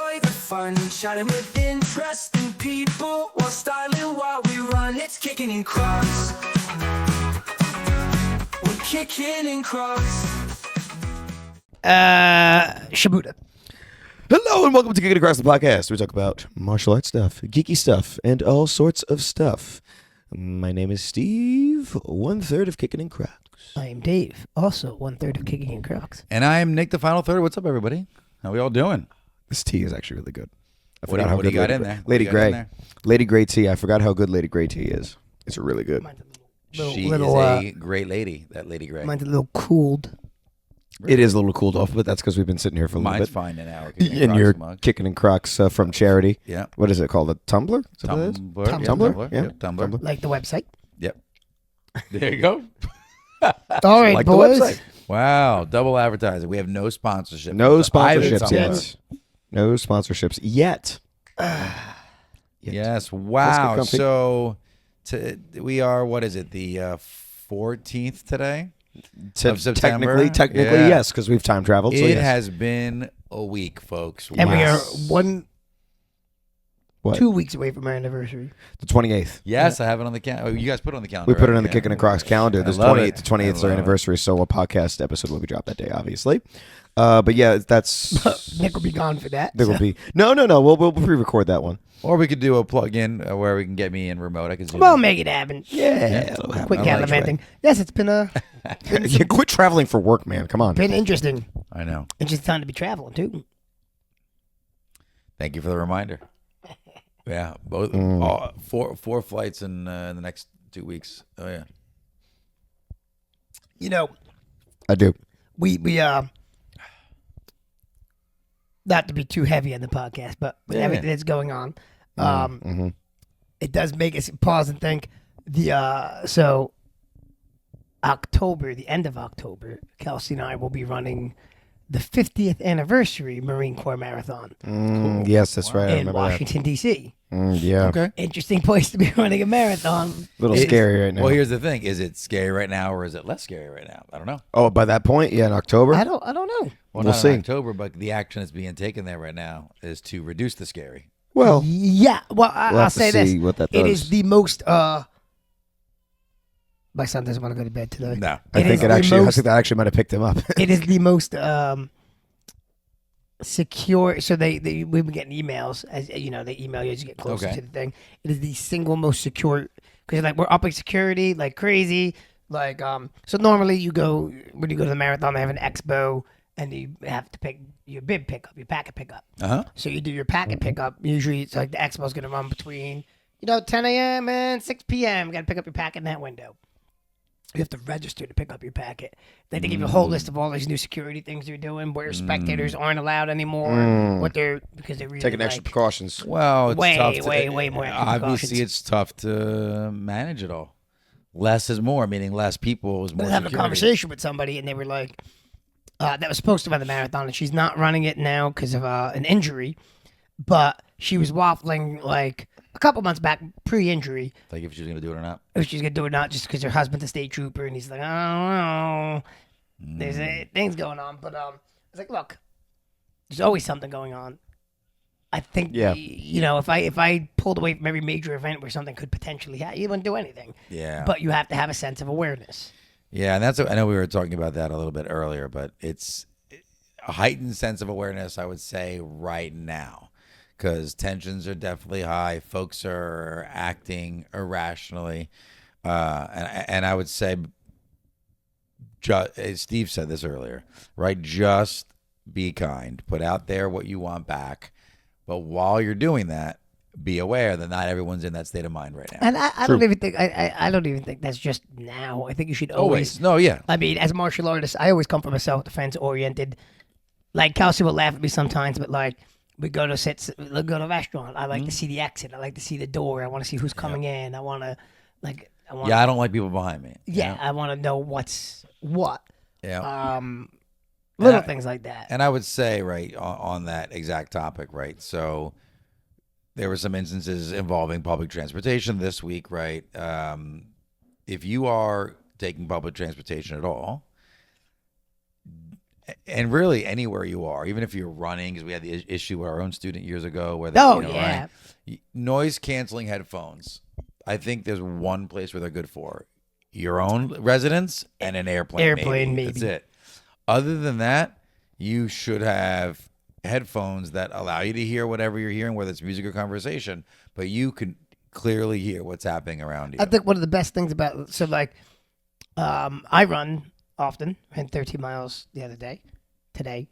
enjoy the fun, chatting with interesting people while styling while we run. It's Kickin in Crocs. We're Kickin in Crocs. Shibuda. Hello and welcome to Kickin Across the Podcast. We talk about martial arts stuff, geeky stuff, and all sorts of stuff. My name is Steve, 1/3 of Kickin and Crocs. I am Dave, also 1/3 of Kickin in Crocs. And I'm Nick, the final third. What's up, everybody? How we all doing? This tea is actually really good. I What forgot do how you good got Lady in Gray- there? What Lady do you got in Gray. there? Lady Gray tea. I forgot how good Lady Gray tea is. It's really good. Mine's She is little, a great lady, that Lady Gray. mine's a little cooled. It is a little cooled off, but that's because we've been sitting here for a little Mine's bit. fine in our And you're Kickin and Crocs from charity. Yeah. What is it called? A Tumblr? Is that what it is? Tumblr. Tumblr. Tumblr? Yeah. Yep, Tumblr. Like the website. Yep. There you go. All right, Like the boys. website. Wow. Double advertising. We have no sponsorship. No Either sponsorships Tumblr. yet. No sponsorships yet. Yes. Let's Wow. get comfy. So we are, what is it, the 14th today? Of September? Technically, Yeah. yes, because we've time traveled. So It yes. has been a week, folks. And we are Wow. What? 2 weeks away from our anniversary. The 28th. Yes, I have it on the calendar. Oh, you guys put it on the calendar. We put it right? on the Yeah. Kickin' and Crocs calendar. I This love 28th it. to 28th is our I love it. anniversary, so a podcast episode will be dropped that day, obviously. But yeah, that's Nick will be gone for that. there will be no. We'll pre-record that one. Or we could do a plug-in where we can get me in remote. I could zoom We'll in. make it happen. Yeah, Quick I like gallivanting. Yes, it's been Yeah, quit traveling for work, man. Come on. been interesting. I know. Interesting time to be traveling too. Thank you for the reminder. Yeah, both four flights in the next 2 weeks. Oh yeah. You know, I do. we not to be too heavy on the podcast, but with Yeah. everything that's going on, it does make us pause and think. So October, the end of October, Kelsey and I will be running the 50th anniversary Marine Corps Marathon Yes, that's right. I in remember Washington D.C. that. Yeah, Okay. Interesting place to be running a marathon. a little scary right now. Well, here's the thing: is it scary right now, or is it less scary right now? I don't know. Oh, by that point, yeah, in October. I don't know. Well, We'll not see. in October, but the action that's being taken there right now is to reduce the scary. Well, Yeah, well, we'll I'll have to say this: see what that it does. is the most. My son doesn't want to go to bed today. No. I It think is it the actually. I most- think that actually might have picked him up. It is the most secure. So we've been getting emails, as you know, they email you as you get closer Okay. to the thing. It is the single most secure because like we're upping security like crazy. Like so normally when you go to the marathon, they have an expo and you have to pick your bib pickup, your packet pickup. Uh-huh. So you do your packet pickup. Usually it's like the expo's going to run between 10 a.m. and 6 p.m. You got to pick up your packet in that window. You have to register to pick up your packet. Then they give you a whole list of all these new security things they're doing, where spectators aren't allowed anymore. Because they're really Taking extra precautions. Well, it's Way, tough to, way more extra obviously, precautions. it's tough to manage it all. Less is more, meaning less people is I more was having a security. conversation with somebody, and they were like, that was supposed to run the marathon, and she's not running it now because of an injury. But she was waffling like a couple months back, pre-injury, Like if she's going to do it or not. if she's gonna do it or not, just because her husband's a state trooper, and he's like, I don't know, there's things going on. But I was like, look, there's always something going on. I think, Yeah. if I pulled away from every major event where something could potentially happen, you wouldn't do anything. Yeah. But you have to have a sense of awareness. Yeah, and I know we were talking about that a little bit earlier, but it's a heightened sense of awareness, I would say, right now. Because tensions are definitely high. Folks are acting irrationally. And I would say, Steve said this earlier, right? Just be kind. Put out there what you want back. But while you're doing that, be aware that not everyone's in that state of mind right now. And I don't even think I don't even think that's just now. I think you should always. No, yeah. I mean, as a martial artist, I always come from a self-defense oriented. Like Kelsey will laugh at me sometimes, but like we go to a restaurant. I like to see the exit. I like to see the door. I want to see who's coming in. I want to Yeah, I don't like people behind me. you Yeah, know? I want to know what's what. Yeah. Little things like that. And I would say, right, on that exact topic, right, so there were some instances involving public transportation this week, right? If you are taking public transportation at all, And really, anywhere you are, even if you're running, because we had the issue with our own student years ago, where they, yeah. noise canceling headphones. I think there's one place where they're good for: your own residence and an airplane. Maybe. That's it. Other than that, you should have headphones that allow you to hear whatever you're hearing, whether it's music or conversation, but you can clearly hear what's happening around you. I think one of the best things about I run often. Ran 13 miles the other day, today,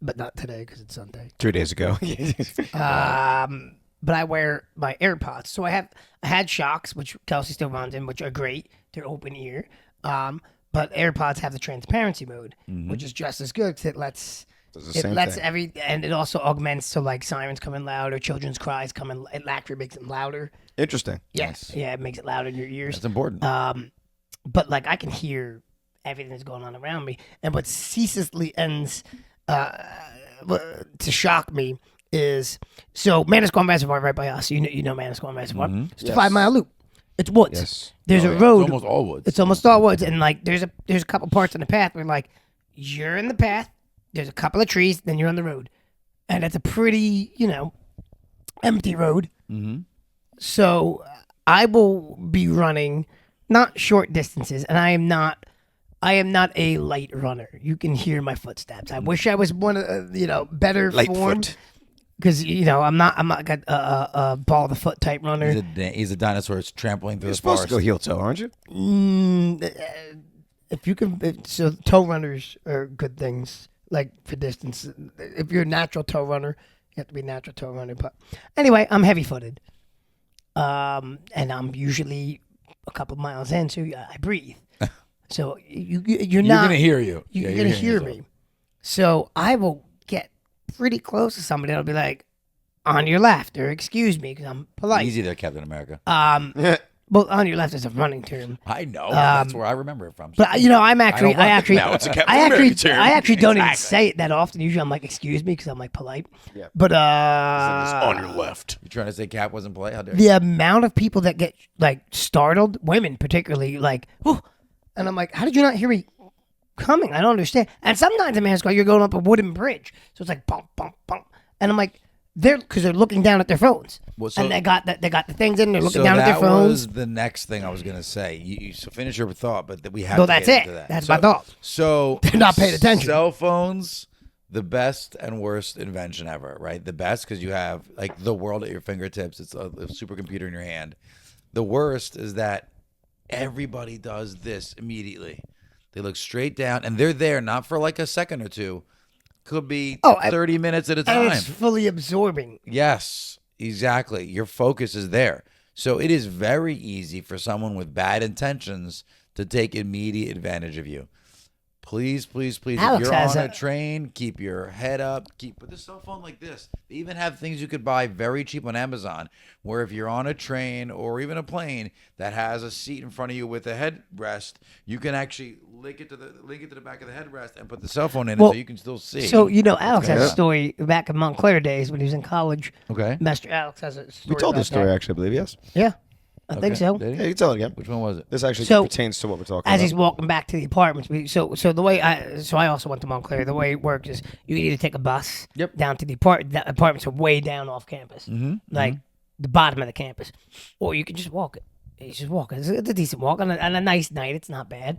but not today because it's Sunday. 3 days ago. But I wear my AirPods, so I had Shocks, which Kelsey still runs in, which are great. They're open ear. But AirPods have the transparency mode, which is just as good because it lets and it also augments, so like sirens coming louder, children's cries coming. It actually makes them louder. Interesting. Yes, yeah, it makes it louder in your ears. That's important. But like I can hear everything that's going on around me, and what ceaselessly ends to shock me is Manasquan Reservoir right by us. You know Manasquan Reservoir. It's a 5 mile loop. It's woods. Yes. There's a road. It's almost all woods. It's almost all woods, and like there's a couple parts in the path where like you're in the path. There's a couple of trees, then you're on the road, and it's a pretty empty road. So I will be running not short distances, and I am not a light runner. You can hear my footsteps. I wish I was one of better formed. Lightfoot. Because I'm not got a ball of the foot type runner. He's a dinosaur that's trampling through You're the supposed forest. to go heel toe, aren't you? If you can, so toe runners are good things. Like for distance, if you're a natural toe runner, you have to be a natural toe runner. But anyway, I'm heavy footed, and I'm usually a couple miles in, so I breathe. So you're not gonna hear you. You're gonna hear me. So I will get pretty close to somebody. I'll be like, on your left, or excuse me, because I'm polite. Easy there, Captain America. Well, on your left is a running term. I know. That's where I remember it from. But I actually Now it's a Captain America term. I actually don't even say it that often. Usually I'm like, excuse me, because I'm like polite. Yeah. But on your left. You trying to say Cap wasn't polite? How dare you? the amount of people that get like startled, women particularly, like, oh, and I'm like, how did you not hear me coming? I don't understand. And sometimes in Manasquan, you're going up a wooden bridge, so it's like bump, bump, bump, and I'm like, they're looking down at their phones, and they got the things in. They're looking down at their phones. That was the next thing I was gonna say. So finish your thought, but we have. No, to that's get it. into that. That's my thought. So they're not paying attention. Cell phones, the best and worst invention ever, right? The best because you have like the world at your fingertips. It's a supercomputer in your hand. The worst is that everybody does this immediately. They look straight down, and they're there not for like a second or two. Could be 30 minutes at a time. And it's fully absorbing. Yes, exactly. Your focus is there. So it is very easy for someone with bad intentions to take immediate advantage of you. Please, please, please. Alex if you're has on a train, keep your head up. Put the cell phone like this. They even have things you could buy very cheap on Amazon, where if you're on a train or even a plane that has a seat in front of you with a headrest, you can actually link it to the back of the headrest and put the cell phone in it so you can still see. So Alex has a story back in Montclair days when he was in college. Okay. Master Alex has a story. We told about this story, that. actually, I believe, yes. Yeah, I think so. Did he? Yeah, you can tell it again. Which one was it? This actually So, pertains to what we're talking As about. he's walking back to the apartments, so the way I also went to Montclair. The way it works is you either take a bus down to the apartments are way down off campus, like the bottom of the campus, or you can just walk it. You just walk it. It's a decent walk on a nice night. It's not bad.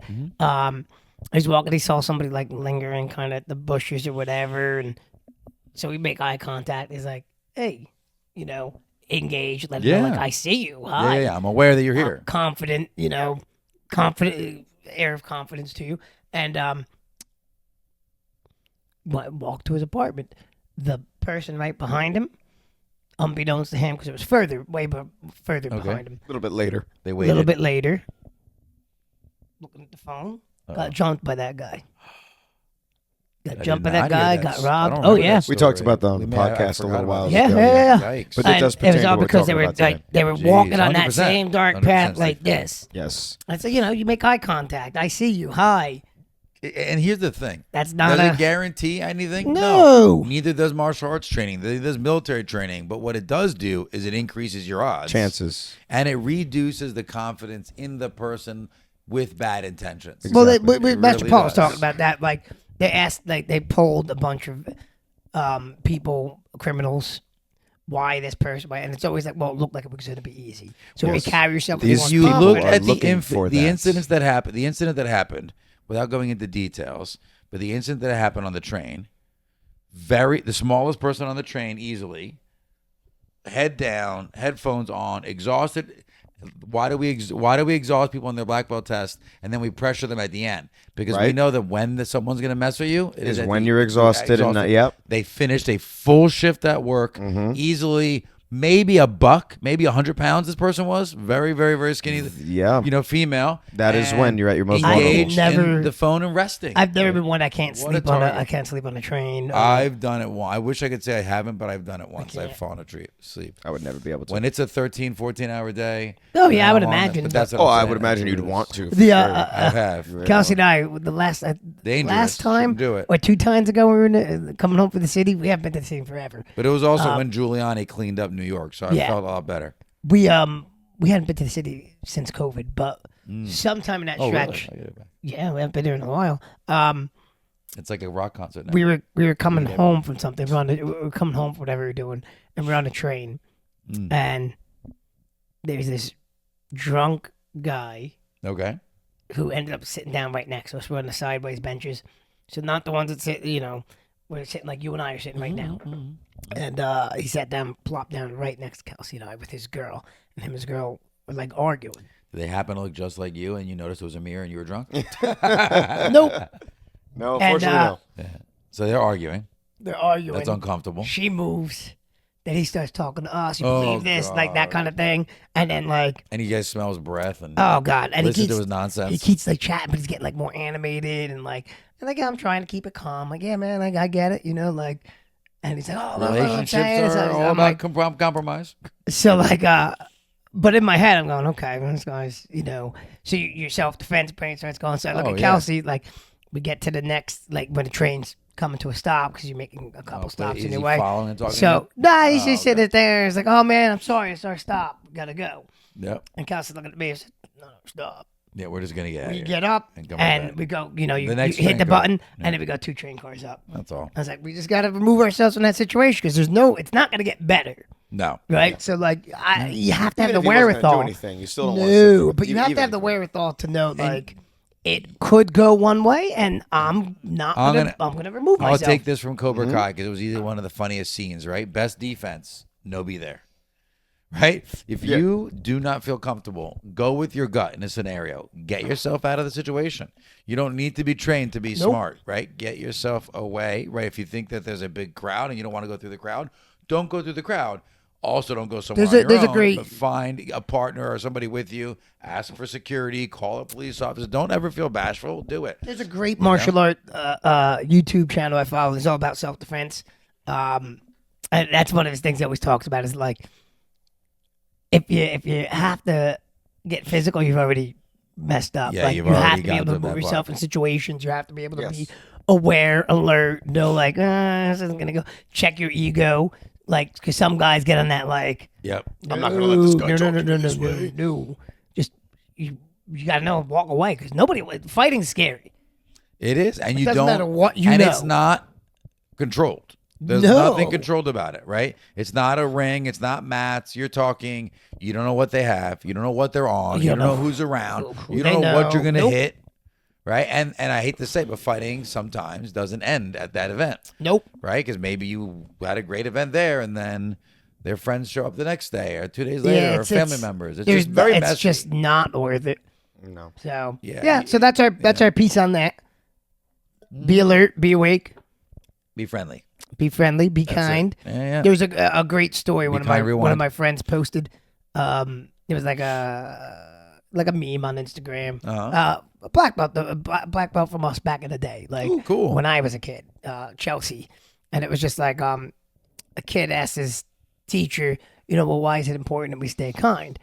He's walking. He saw somebody like lingering kind of at the bushes or whatever, and so we make eye contact. He's like, "Hey, engage. Let him know, like, I see you. Hi. Yeah. I'm aware that you're here. Confident, confident air of confidence to you." And walk to his apartment. The person right behind him, unbeknownst to him, because it was further behind him. A little bit later. They A waited. little bit later, looking at the phone, got jumped by that guy. Got jumped by that guy, got robbed. Oh yeah, We talked about that on the podcast a little while ago. Yeah. Yikes. But it does it pertain was to all what we're because talking about today. they were Jeez, walking on that 100%, same dark 100% path like safe. this. Yes. I said, you make eye contact. I see you. Hi. And here's the thing. That's not Does a it guarantee anything? No. Neither does martial arts training. Neither does military training. But what it does do is it increases your odds. Chances. And it reduces the confidence in the person with bad intentions. Well, It Master really Paul was does. talking about that. Like they asked, like they polled a bunch of people, criminals, why this person, why, and it's always like, well, it looked like it was going to be easy. So if you carry yourself with These more You people look confidence- are at the looking for the that. incidents that happened. The incident that happened, without going into details, but the incident that happened on the train. The smallest person on the train, easily, head down, headphones on, exhausted. Why do we exhaust people on their black belt test and then we pressure them at the end? Because we Right. know that when someone's going to mess with you, it Is at when the- you're exhausted and not- yep. They finished a full shift at work, easily. Maybe a buck, maybe 100 pounds. This person was very, very, very skinny. Yeah. Female. That is and when you're at your most vulnerable. engaged Never- in the phone and resting. I've never been one. I can't What a sleep on target. I can't sleep on a train. I've done it once. I wish I could say I haven't, but I've done it once. can't. I've fallen asleep. I would never be able to. When it's a 13, 14-hour day. Oh, yeah, I would I'm on it, imagine. But that's what Oh, I'm I saying. would imagine you'd It's- want to. The I have. Kelsey and I, the last Dangerous. time, Shouldn't do it. or 2 times ago, we were coming home from the city. We haven't been to the city forever. But it was also when Giuliani cleaned up New York, so I Yeah. felt a lot better. We hadn't been to the city since COVID, but sometime in that Oh, stretch, really? I get it back. yeah, we haven't been there in a while. It's like a rock concert now. We were coming home from something. We were coming home from whatever we were doing, and we're on a train, and there's this drunk guy Okay. who ended up sitting down right next to us. We're on the sideways benches, so not the ones that sit, we're sitting like you and I are sitting right now. And he sat down, plopped down right next to Kelsey and I with his girl, and him and his girl were like arguing. Did they happen to look just like you and you noticed it was a mirror and you were drunk? Nope, No, And, unfortunately, no. Yeah. So they're arguing. they're arguing. That's uncomfortable. She moves. Then he starts talking to us. You Oh, believe this, like that kind of thing. And then And you guys smell his breath and oh god, and listen he to keeps his nonsense. he keeps like chatting, but he's getting like more animated and like I'm trying to keep it calm. Like yeah, man, like I get it, like. And he's like, oh, Relationships are all about compromise. So like but in my head I'm going, okay, this guy's so your self-defense brain starts going. So I look Oh, at yeah. Kelsey, like we get to the next, like when the train's coming to a stop because you're making a couple stops Is in your he way. following and talking to So you? nah, he's just sitting there. He's like, oh man, I'm sorry, it's our stop, we gotta go. Yep. And Kelsey's looking at me and said, no, stop. Yeah, we're just gonna get out of We here. get up And come right back. and we go, you The you next hit train the car. button Yeah. and then we got 2 train cars up. That's all. I was like, we just got to remove ourselves from that situation because it's not going to get better, No. right? So like, you have to have Even the if he wasn't gonna wherewithal. do anything, you still don't want No, to. but you have to have the wherewithal to know like it could go one way, and I'm gonna remove I'll myself. take this from Cobra Kai because it was either one of the funniest scenes, right? Best defense, no be there. Right? If you do not feel comfortable, go with your gut in a scenario. Get yourself out of the situation. You don't need to be trained to be smart, right? Get yourself away, right? If you think that there's a big crowd and you don't want to go through the crowd, don't go through the crowd. Also, don't go somewhere There's a on your own, great- but find a partner or somebody with you. Ask for security. Call a police officer. Don't ever feel bashful. Do it. There's a great martial art YouTube channel I follow. It's all about self-defense. And that's one of his things he always talks about is like, if you have to get physical, you've already messed up. Yeah, like, you've you have already to be able got to to move that yourself part. in situations. You have to be able to be Yes. aware, alert, know like, this isn't going to go. Check your ego. Like, because some guys get on that like, Yep. I'm not gonna let this guy no, talk no, to no, me no, this no, way. no. Just, you got to know, walk away because fighting's scary. It is, and you doesn't don't. matter what you and know. it's not controlled. There's No. nothing controlled about it, right? It's not a ring. It's not mats. You're talking. You don't know what they have. You don't know what they're on. You don't know who's around. who You they don't know what you're know. gonna Nope. hit, right? And I hate to say, but fighting sometimes doesn't end at that event, Nope. right? Because maybe you had a great event there, and then their friends show up the next day or 2 days later, or family members. It's just very messy. It's just not worth it. No. So Yeah. so that's our piece on that. Be alert, be awake, Be friendly. be friendly, be That's it. kind. Yeah. There was a great story one of kind, my rewind. friends posted. It was like a meme on Instagram. Uh-huh. A black belt, black belt from us back in the day, like Ooh, cool. when I was a kid, Chelsea, and it was just like a kid asked his teacher, well, why is it important that we stay kind?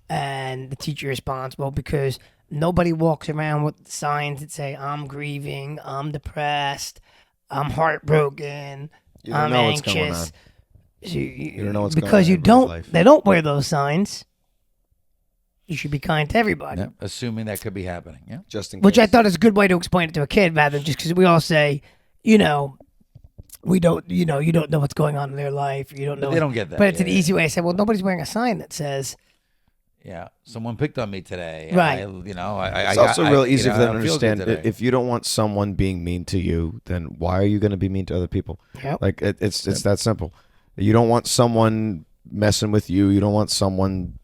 And the teacher responds, well, because nobody walks around with signs that say, I'm grieving, I'm depressed, I'm heartbroken, You don't I'm know what's going anxious. So you don't know what's going because on you in everyone's don't. life. They don't wear those signs. You should be kind to everybody. Yeah, assuming that could be happening. Yeah. Just in Which I case. thought is a good way to explain it to a kid rather than just because we all say, you know, we don't, you know, you don't know what's going on in their life. You don't know. But they don't get that. But it's Yeah, an easy way to say, well, nobody's wearing a sign that says, Yeah, someone picked on me today. Right. It's also real easy for them to I feel good understand. today. If you don't want someone being mean to you, then why are you going to be mean to other people? Yep. Like it's that simple. You don't want someone messing with you. You don't want someone,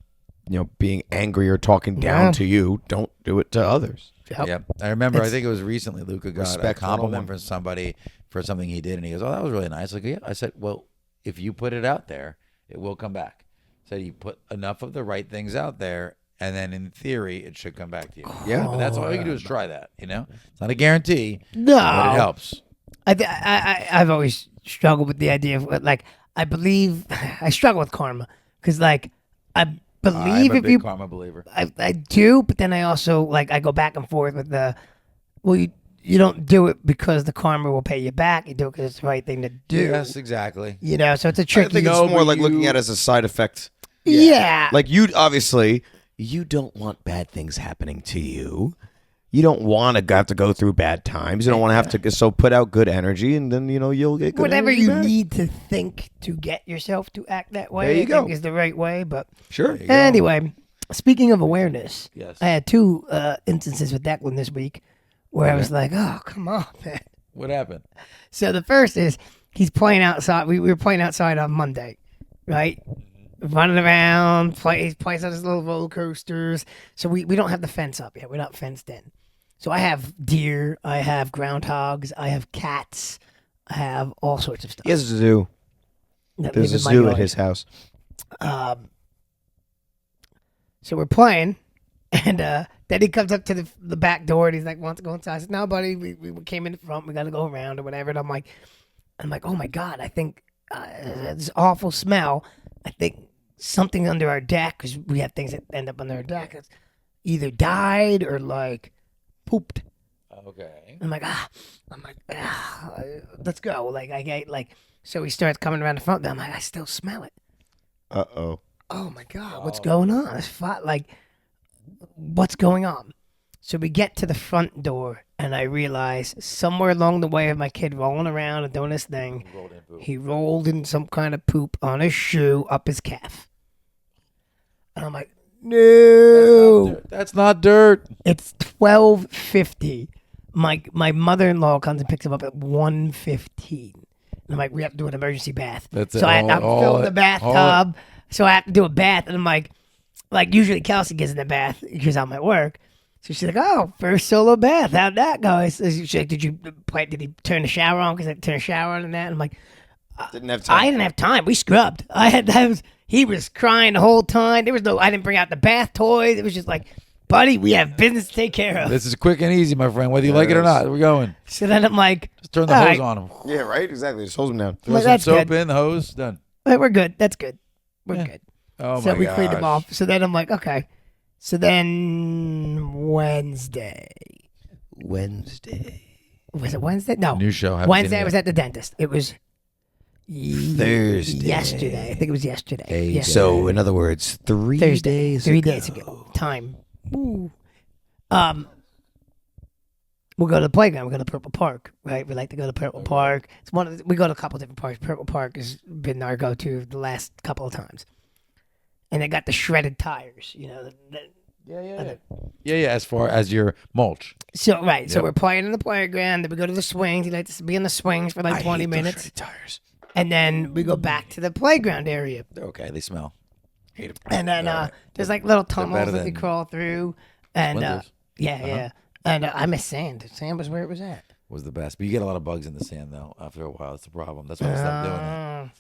being angry or talking down Yeah. to you. Don't do it to others. Yep. I remember, I It's- think it was recently, Luca got a Respect compliment 101. from somebody for something he did, and he goes, "Oh, that was really nice." Like, yeah. I said, "Well, if you put it out there, it will come back." I said, "You put enough of the right things out there, and then in theory, it should come back to you." Yeah. But that's all you can do is try that. It's not a guarantee, no. but it helps. I've always struggled with the idea of, like, I believe, I struggle with karma because, like, I believe I'm a if big you, karma believer. I do, but then I also, like, I go back and forth with you don't do it because the karma will pay you back. You do it because it's the right thing to do. Yes, exactly. So it's a I tricky. think No, it's more but like looking you- at it as a side effect. Yeah. Like you obviously, you don't want bad things happening to you. You don't want to have to go through bad times. You don't want to have to. So put out good energy, and then you'll get good Whatever energy you back. need to think to get yourself to act that way, There you I go. think is the right way. But Sure. There you go. anyway, speaking of awareness, Yes. I had two instances with Declan this week where I was like, "Oh, come on, man." What happened? So the first is he's playing outside. We were playing outside on Monday, right? Running around, he plays on his little roller coasters. So we don't have the fence up yet. We're not fenced in. So I have deer, I have groundhogs, I have cats, I have all sorts of stuff. He has a zoo. that There's live a in my zoo at yard. his house. So we're playing, and then he comes up to the back door, and he's like, "Wants to go inside?" I said, "No, buddy, we came in the front. We got to go around or whatever." And I'm like, "Oh my god, I think this awful smell. I think something under our deck because we have things that end up under our deck. It's either died or like pooped." Okay. I'm like, let's go. Like I get so he starts coming around the front. But I'm like, I still smell it. Uh-oh. Oh my god, what's going on? It's what's going on? So we get to the front door, and I realize somewhere along the way of my kid rolling around and doing his thing, he rolled in some kind of poop on his shoe up his calf. And I'm like, no. That's not dirt. It's 12:50. My mother-in-law comes and picks him up at 1:15. And I'm like, we have to do an emergency bath. That's so it. I'm filling the bathtub. So I have to do a bath, and I'm like usually Kelsey gets in the bath because I'm at work. So she's like, "Oh, first solo bath. How'd that go?" She's like, "Did he turn the shower on? Because I turned the shower on and that." And I'm like, Didn't have time. I didn't have time. We scrubbed. He was crying the whole time. I didn't bring out the bath toys. It was just like, buddy, we have business to take care of. This is quick and easy, my friend. Whether you like it or not, we're going. So then I'm like, Just turn the all hose right, on him. Yeah, right? Exactly. Just hold him down. Throw Well, some that's soap good. in, the hose, done. "Wait, we're good. That's good. We're Yeah. good." Oh So my we gosh. cleaned them off. So then I'm like, okay. So then Wednesday. Was it Wednesday? No. New show. Haven't seen Wednesday it I was yet. at the dentist. It was Thursday. yesterday. I think it was yesterday. Yeah. So, in other words, 3 Thursday. days 3 ago. days ago. Time. Ooh. We'll go to the playground. We go to Purple Park, right? We like to go to Purple Park. It's we go to a couple different parks. Purple Park has been our go-to the last couple of times. And they got the shredded tires, Yeah. As far as your mulch. So right, so Yep. we're playing in the playground. Then we go to the swings. You like to be in the swings for like 20 minutes, Tires. and then we go back to the playground area. They're okay. They smell. Hate 'em. And then Alright. there's like little better tunnels that we than crawl through. And Splinters. yeah. And I miss sand. Sand was where it was at. Was the best. But you get a lot of bugs in the sand, though, after a while. That's the problem. That's why I stopped doing it.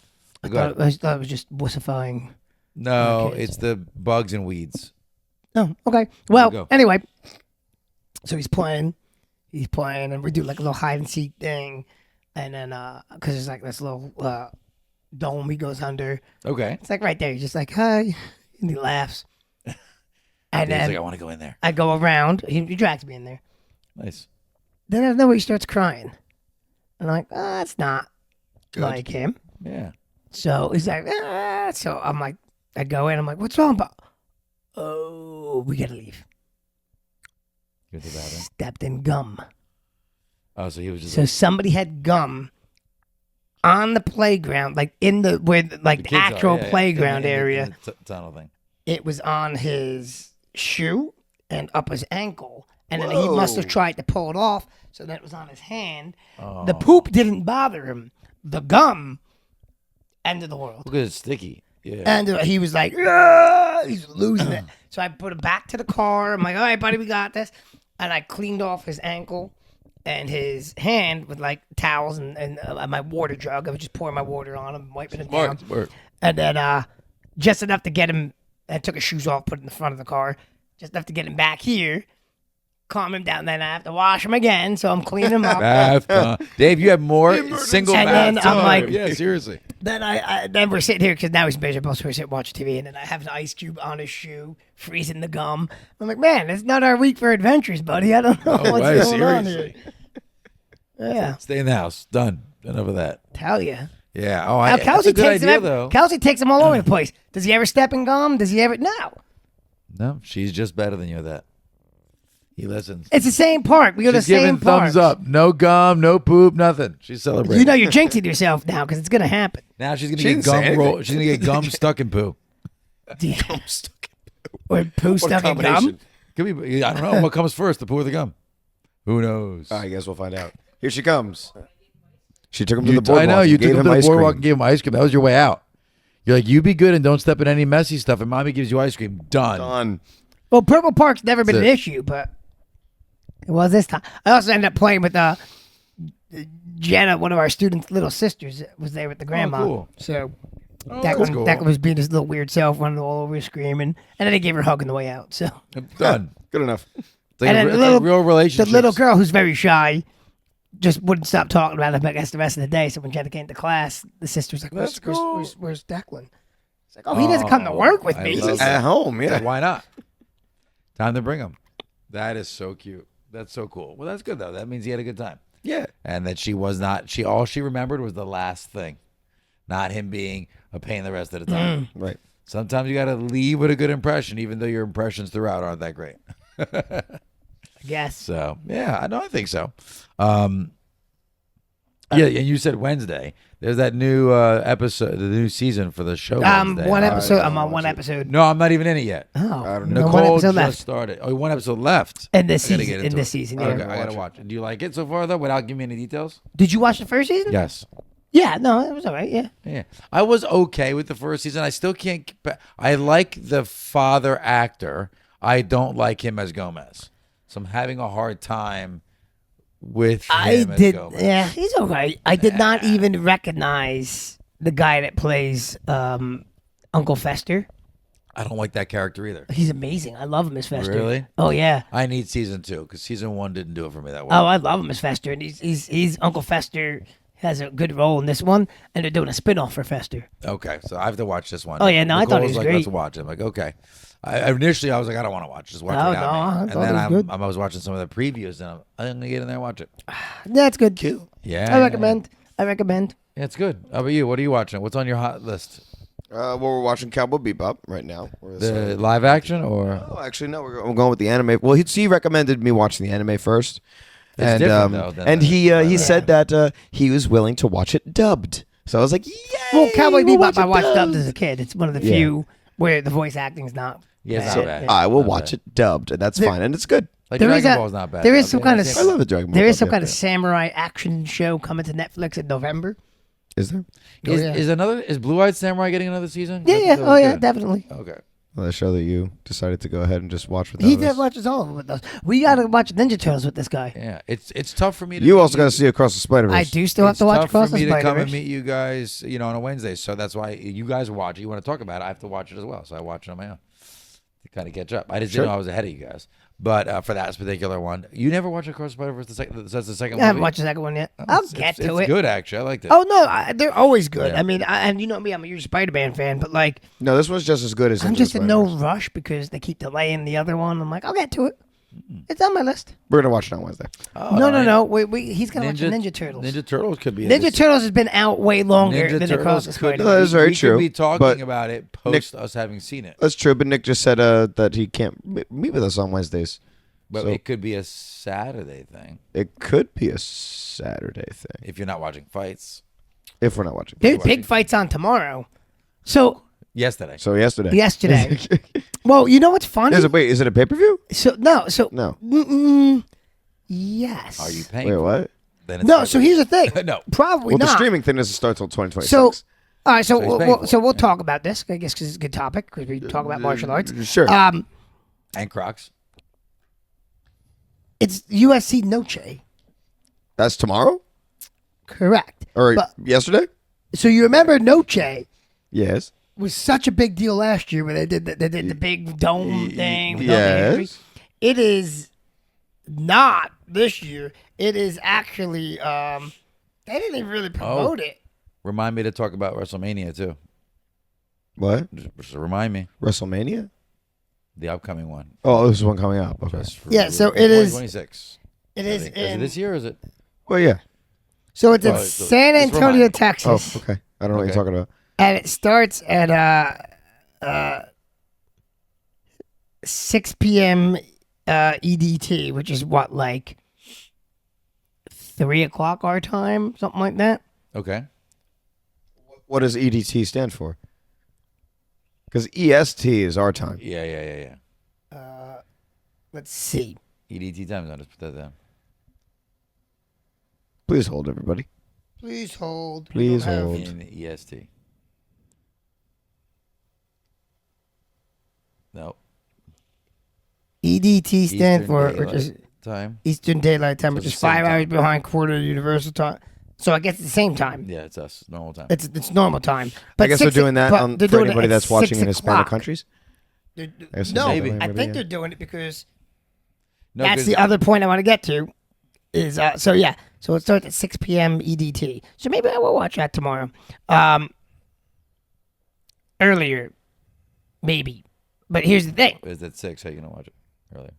I Go ahead. thought it was just wussifying. No, Okay. it's the bugs and weeds. Oh, okay. go. Well, anyway, so he's playing, and we do like a little hide and seek thing, and then because there's like this little dome he goes under. Okay. It's like right there. He's just like, "Hi," and he laughs. And Dave's then like, I want to go in there. I go around. He drags me in there. Nice. Then out of nowhere he starts crying. And I'm like, that's not like him. Yeah. So he's like, ah. So I'm like, I go in. I'm like, what's wrong? But oh, oh, we gotta leave. Good to bad, huh? Stepped in gum. Oh, so he was just. So somebody had gum on the playground, like in the where like the kids are, actual yeah, playground in the area. tunnel thing. It was on his shoe and up his ankle, and then he must have tried to pull it off. So then it was on his hand. Oh. The poop didn't bother him. The gum, end of the world. Look at it's sticky. Yeah. And he was like, "Ah!" He's losing it. So I put him back to the car. I'm like, all right, buddy, we got this. And I cleaned off his ankle and his hand with like towels and my water jug. I was just pouring my water on him, wiping it down. Smart. And then just enough to get him, I took his shoes off, put it in the front of the car, just enough to get him back here, calm him down. Then I have to wash him again, so I'm cleaning him up. Bath. Dave, you have more single And bath then I'm time. like- Yeah, seriously. Then we're sitting here because now he's miserable, so we're sitting watching TV, and then I have an ice cube on his shoe, freezing the gum. I'm like, man, it's not our week for adventures, buddy. I don't know what's right, going on here. seriously. Yeah, Stay in the house. Done. Enough of that. tell you. Yeah. Now, That's a Kelsey good takes idea, him. though. Kelsey takes him all over the place. Does he ever step in gum? Does he ever? No. No, she's just better than you at that. He listens. It's the same park. We go to the She's giving same park. thumbs up. No gum, no poop, nothing. She's celebrating. You know you're jinxing yourself now because it's gonna happen. Now she's gonna She get didn't say gum anything. roll. She's gonna get gum stuck in poo. Or poo What a stuck in combination. gum. Could be. I don't know what comes first, the poo or the gum. Who knows? I guess we'll find out. Here she comes. She took him to the I boardwalk. know you and took gave him to the ice boardwalk cream. and gave him ice cream. That was your way out. You're like, you be good and don't step in any messy stuff. And mommy gives you ice cream. Done. Done. Well, Purple Park's never been an That's issue, but it was this time. I also ended up playing with Jenna, one of our students' little sisters, was there with the grandma. cool. So that's Declan, cool. Declan was being his little weird self, running all over, screaming, and then I gave her a hug on the way out. So Done. Good enough. It's like, And a, then it's little- like real relationship. the little girl, who's very shy, just wouldn't stop talking about it, I guess, the rest of the day. So when Jenna came to class, the sister's like, That's cool. where's Declan? It's like, oh, he doesn't come to work with I me. love At home, yeah. Why not? Time to bring him. That is so cute. That's so cool. Well, that's good though. That means he had a good time. Yeah. And that she was not. All she remembered was the last thing, not him being a pain the rest of the time. Right. Sometimes you got to leave with a good impression, even though your impressions throughout aren't that great. Yes. So yeah, I think so. Yeah, and you said Wednesday. There's that new episode, the new season for the show. Wednesday. One episode. I'm don't on one watch it. episode. No, I'm not even in it yet. Oh, I don't no, know. one Nicole episode just left. started. Oh, one episode left. In this I gotta season. get In into this it. season, Okay, yeah. I gotta watch it. Do you like it so far though? Without giving me any details? Did you watch the first season? Yes. Yeah, no, it was all right. Yeah. Yeah, I was okay with the first season. I still can't. I like the father actor. I don't like him as Gomez. So I'm having a hard time with him as Gomez. Yeah, he's all right. I did not even recognize the guy that plays Uncle Fester. I don't like that character either. He's amazing. I love him as Fester. Really? Oh yeah. I need season 2 because season 1 didn't do it for me that well. Oh, I love him as Fester, and he's Uncle Fester has a good role in this one, and they're doing a spin-off for Fester. Okay, so I have to watch this one. Oh, yeah, no, I thought he Nicole's was like, great. Let's watch it. I'm like, okay. Initially, I was like, I don't want to watch. Just watch Oh, it without no, I me. And thought then it was good. I was watching some of the previews, and I'm gonna get in there and watch it. That's good too. Yeah, I recommend. I recommend. Yeah, it's good. How about you? What are you watching? What's on your hot list? Well, we're watching Cowboy Bebop right now. The live action or? Oh, actually, no. I'm going with the anime. Well, he recommended me watching the anime first, It's and different, though, than and the he live said that he was willing to watch it dubbed. So I was like, yay! Well, Cowboy we'll Bebop, watch I it watched dubbed as a kid. It's one of the Yeah. few where the voice acting's not. Yeah, it's bad. not bad. Yeah. I will Not watch bad. it dubbed, and that's There- fine, and it's good. Like There is Dragon a- Ball's not bad. there is though. some Yeah, kind of same I thing. love the Dragon Ball. There is dub, some yeah. kind of samurai action show coming to Netflix in November. Is there? Oh, yeah. Is Blue Eyed Samurai getting another season? Yeah, That yeah. was Oh, yeah, good. definitely. Okay. Well, the show that you decided to go ahead and just watch without He us. did watches all of it with us. We got to watch Ninja Turtles with this guy. Yeah, it's tough for me to. You also got to see Across the Spider-Verse. I do still have It's to watch tough Cross for the me to come and Spider-Verse. meet you guys, on a Wednesday. So that's why you guys watch it. You want to talk about it, I have to watch it as well. So I watch it on my own to kind of catch up. I just didn't know I was ahead of you guys. But for that particular one, you never watched Across the Spider-Verse. That's the second I haven't movie? watched the second one yet. Oh, I'll it's- get it's to it. good, actually. I liked it. Oh no, they're always good. Yeah. I mean, and you know me, I'm a huge Spider-Man fan, but like, No, this one's just as good as. I'm Into just the in no Spider-Verse. rush because they keep delaying the other one. I'm like, I'll get to it. It's on my list. We're gonna watch it on Wednesday. Oh, No. Wait. He's gonna watch the Ninja Turtles. Ninja Turtles could be. Ninja Turtles has been out way longer than the Crocs. could. That is very we true, could be talking but about it post us having seen it, That's true, but Nick just said that he can't meet with us on Wednesdays. but So it could be a Saturday thing it could be a Saturday thing if you're not watching fights. if we're not watching. There's big fights on tomorrow. So Yesterday. So yesterday. Well, you know what's funny? Is it a pay-per-view? No. Yes. Are you paying? Wait, for what? it? Then it's No. So here's the thing. No. Probably Well, not. the streaming thing doesn't start till 2026. So, all right. So he's paying for We'll it, talk about this. I guess because it's a good topic because we talk about martial arts. Sure. And Crocs. It's UFC Noche. That's tomorrow? Correct. Or But- yesterday? So you remember Noche Yes. was such a big deal last year when they did the big dome thing. with all the Yes. history. It is not this year. It is actually they didn't even really promote it. Remind me to talk about WrestleMania too. What? Just remind me WrestleMania? the upcoming one. Oh, this is one coming up. Okay. Just for Yeah, so it is- 2026. It I is think. Is it in this year or is it? Well, yeah. so it's in Well, so San just remind Antonio, me. Texas. Oh, okay. I don't know what Okay. you're talking about. And it starts at 6 p.m. EDT, which is what, like 3 o'clock our time, something like that. Okay. What does EDT stand for? Because EST is our time. Yeah. Let's see. EDT time zone. Just put that down. Please hold, everybody. Please hold. Please We don't have- hold. In EST. No. EDT stands Eastern for Daylight which is time. Eastern Daylight Time, So which it's is the same 5 hours time. behind quarter of universal time. So I guess it's the same time. Yeah, it's us. Normal time. It's normal time. I guess they're 6 doing that but they're for doing it anybody at that's watching 6 in Hispanic o'clock. countries. They're- guess No, maybe, I maybe, think yeah. they're doing it because No, that's 'cause- the other point I want to get to. Is so yeah. So it starts at 6 p.m. EDT. So maybe I will watch that tomorrow. Earlier, maybe. But here's the thing. Is at 6? How you gonna watch it earlier?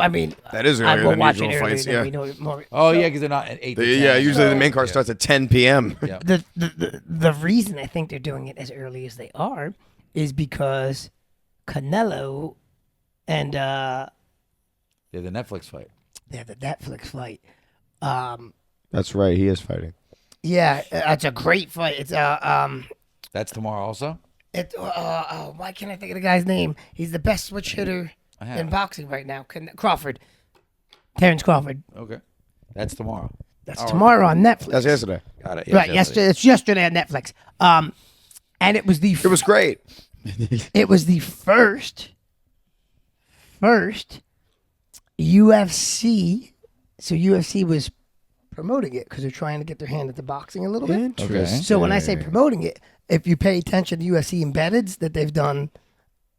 I mean, That is I earlier will than watch usual it earlier fights, than yeah. we know it more. Oh yeah, because they're not at 8. to 10. Yeah, usually the main Yeah. card starts at 10 p.m. Yeah. The reason I think they're doing it as early as they are is because Canelo and Yeah, the Netflix fight. they have the Netflix fight. That's right. He is fighting. Yeah, it's a great fight. It's That's tomorrow also. why can't I think of the guy's name? He's the best switch hitter I have in it. boxing right now. Crawford, Terrence Crawford. Okay. That's tomorrow. That's tomorrow on Netflix. That's yesterday. Got it. Right, yesterday. It's yesterday on Netflix. And it was the It was great. it was the first UFC. So UFC was promoting it because they're trying to get their hand at the boxing a little bit. Interesting. So when I say promoting it, if you pay attention to UFC embeddeds that they've done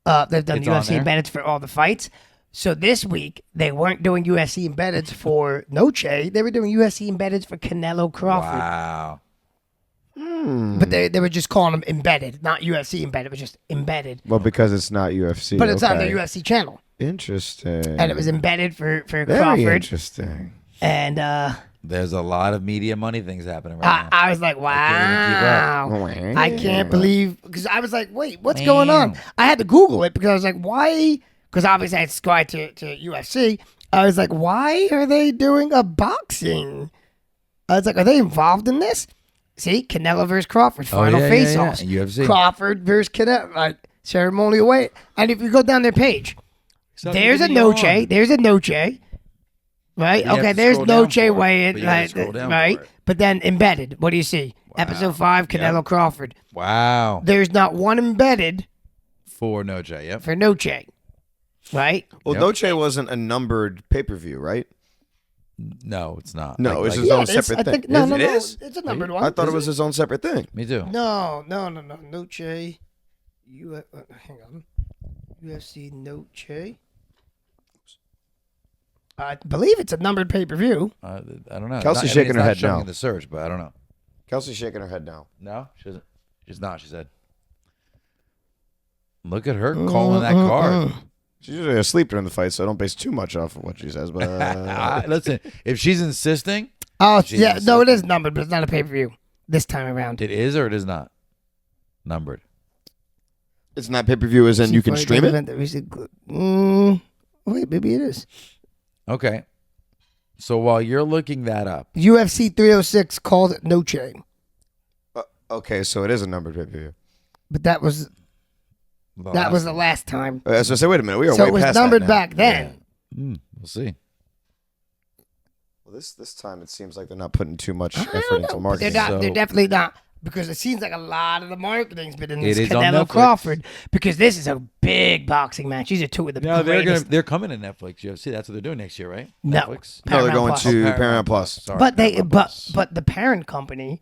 It's UFC on there? embeddeds for all the fights. So this week they weren't doing UFC embeddeds for Noche. They were doing UFC embeddeds for Canelo Crawford. Wow. But they were just calling them embedded, not UFC embedded. It was just embedded. Well, because it's not UFC. But it's on the okay. UFC channel. Interesting. And it was embedded for very Crawford. interesting. And There's a lot of media money things happening right now. I was like, wow. I can't believe, because I was like, wait, what's going on? I had to Google it because I was like, why? Because obviously I subscribed to UFC. I was like, why are they doing a boxing? I was like, are they involved in this? See, Canelo versus Crawford, final yeah, face-offs. yeah. UFC. Crawford versus Canelo, like, ceremonial weight. And if you go down their page, there's a Noche. There's a Noche. Right? You have Okay, to there's scroll down Noche for it, weigh but it, you have to scroll down right? for it. But then embedded. What do you see? Episode 5, Canelo Crawford. Wow. There's not one embedded For Noche. Yep. for Noche. Right? Well, Yep. Noche wasn't a numbered pay-per-view, right? No, it's not. No, it's like- his own it is. separate I thing. think, no, It no. is? It's a numbered one. I thought it was his own separate thing. Me too. No. Noche. Hang on. UFC Noche. I believe it's a numbered pay-per-view. I don't know. Kelsey's It's shaking her not head showing now. in the search, but I don't know. Kelsey's shaking her head now. No, she doesn't. She's not. She said. Look at her calling that card. She's usually asleep during the fight, so don't base too much off of what she says. But Listen, if she's insisting, Oh, she's yeah. No, it insisting. is numbered, but it's not a pay-per-view this time around. It is or it is not numbered. it's not pay-per-view as in you can stream it? Wait, maybe it is. Okay. So while you're looking that up, UFC 306 called it Noche. Okay, so it is a numbered pay-per-view. But that was the last time. So I say, wait a minute. We are So way it was past numbered that now. back then. we'll see. Well, this time it seems like they're not putting too much effort into They're marketing. not. So- They're definitely not. Because it seems like a lot of the marketing's been in It this is on Canelo Netflix. Crawford. Because this is a big boxing match. These are two of the No, greatest. they're coming to Netflix. UFC. That's what they're doing next year, right? No. Netflix. No, they're Paramount going Plus. to Oh, Paramount Plus. Sorry, But Paramount Plus. but the parent company,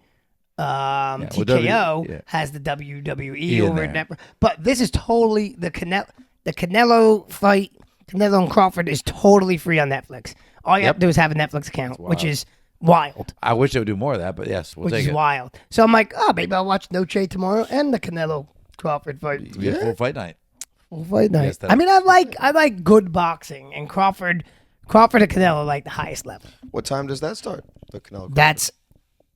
well, TKO, has the WWE in over there. at Netflix. But this is totally the Canelo fight. Canelo and Crawford is totally free on Netflix. All you have to do is have a Netflix account, which is wild. I wish they would do more of that, but yes, we'll Which take is it. wild. So I'm like, oh, maybe I'll watch Noche tomorrow and the Canelo Crawford fight. It'll be a full fight night. Well, fight night. Yes, that- I mean, I like good boxing, and Crawford and Canelo are like the highest level. What time does that start? The Canelo. That's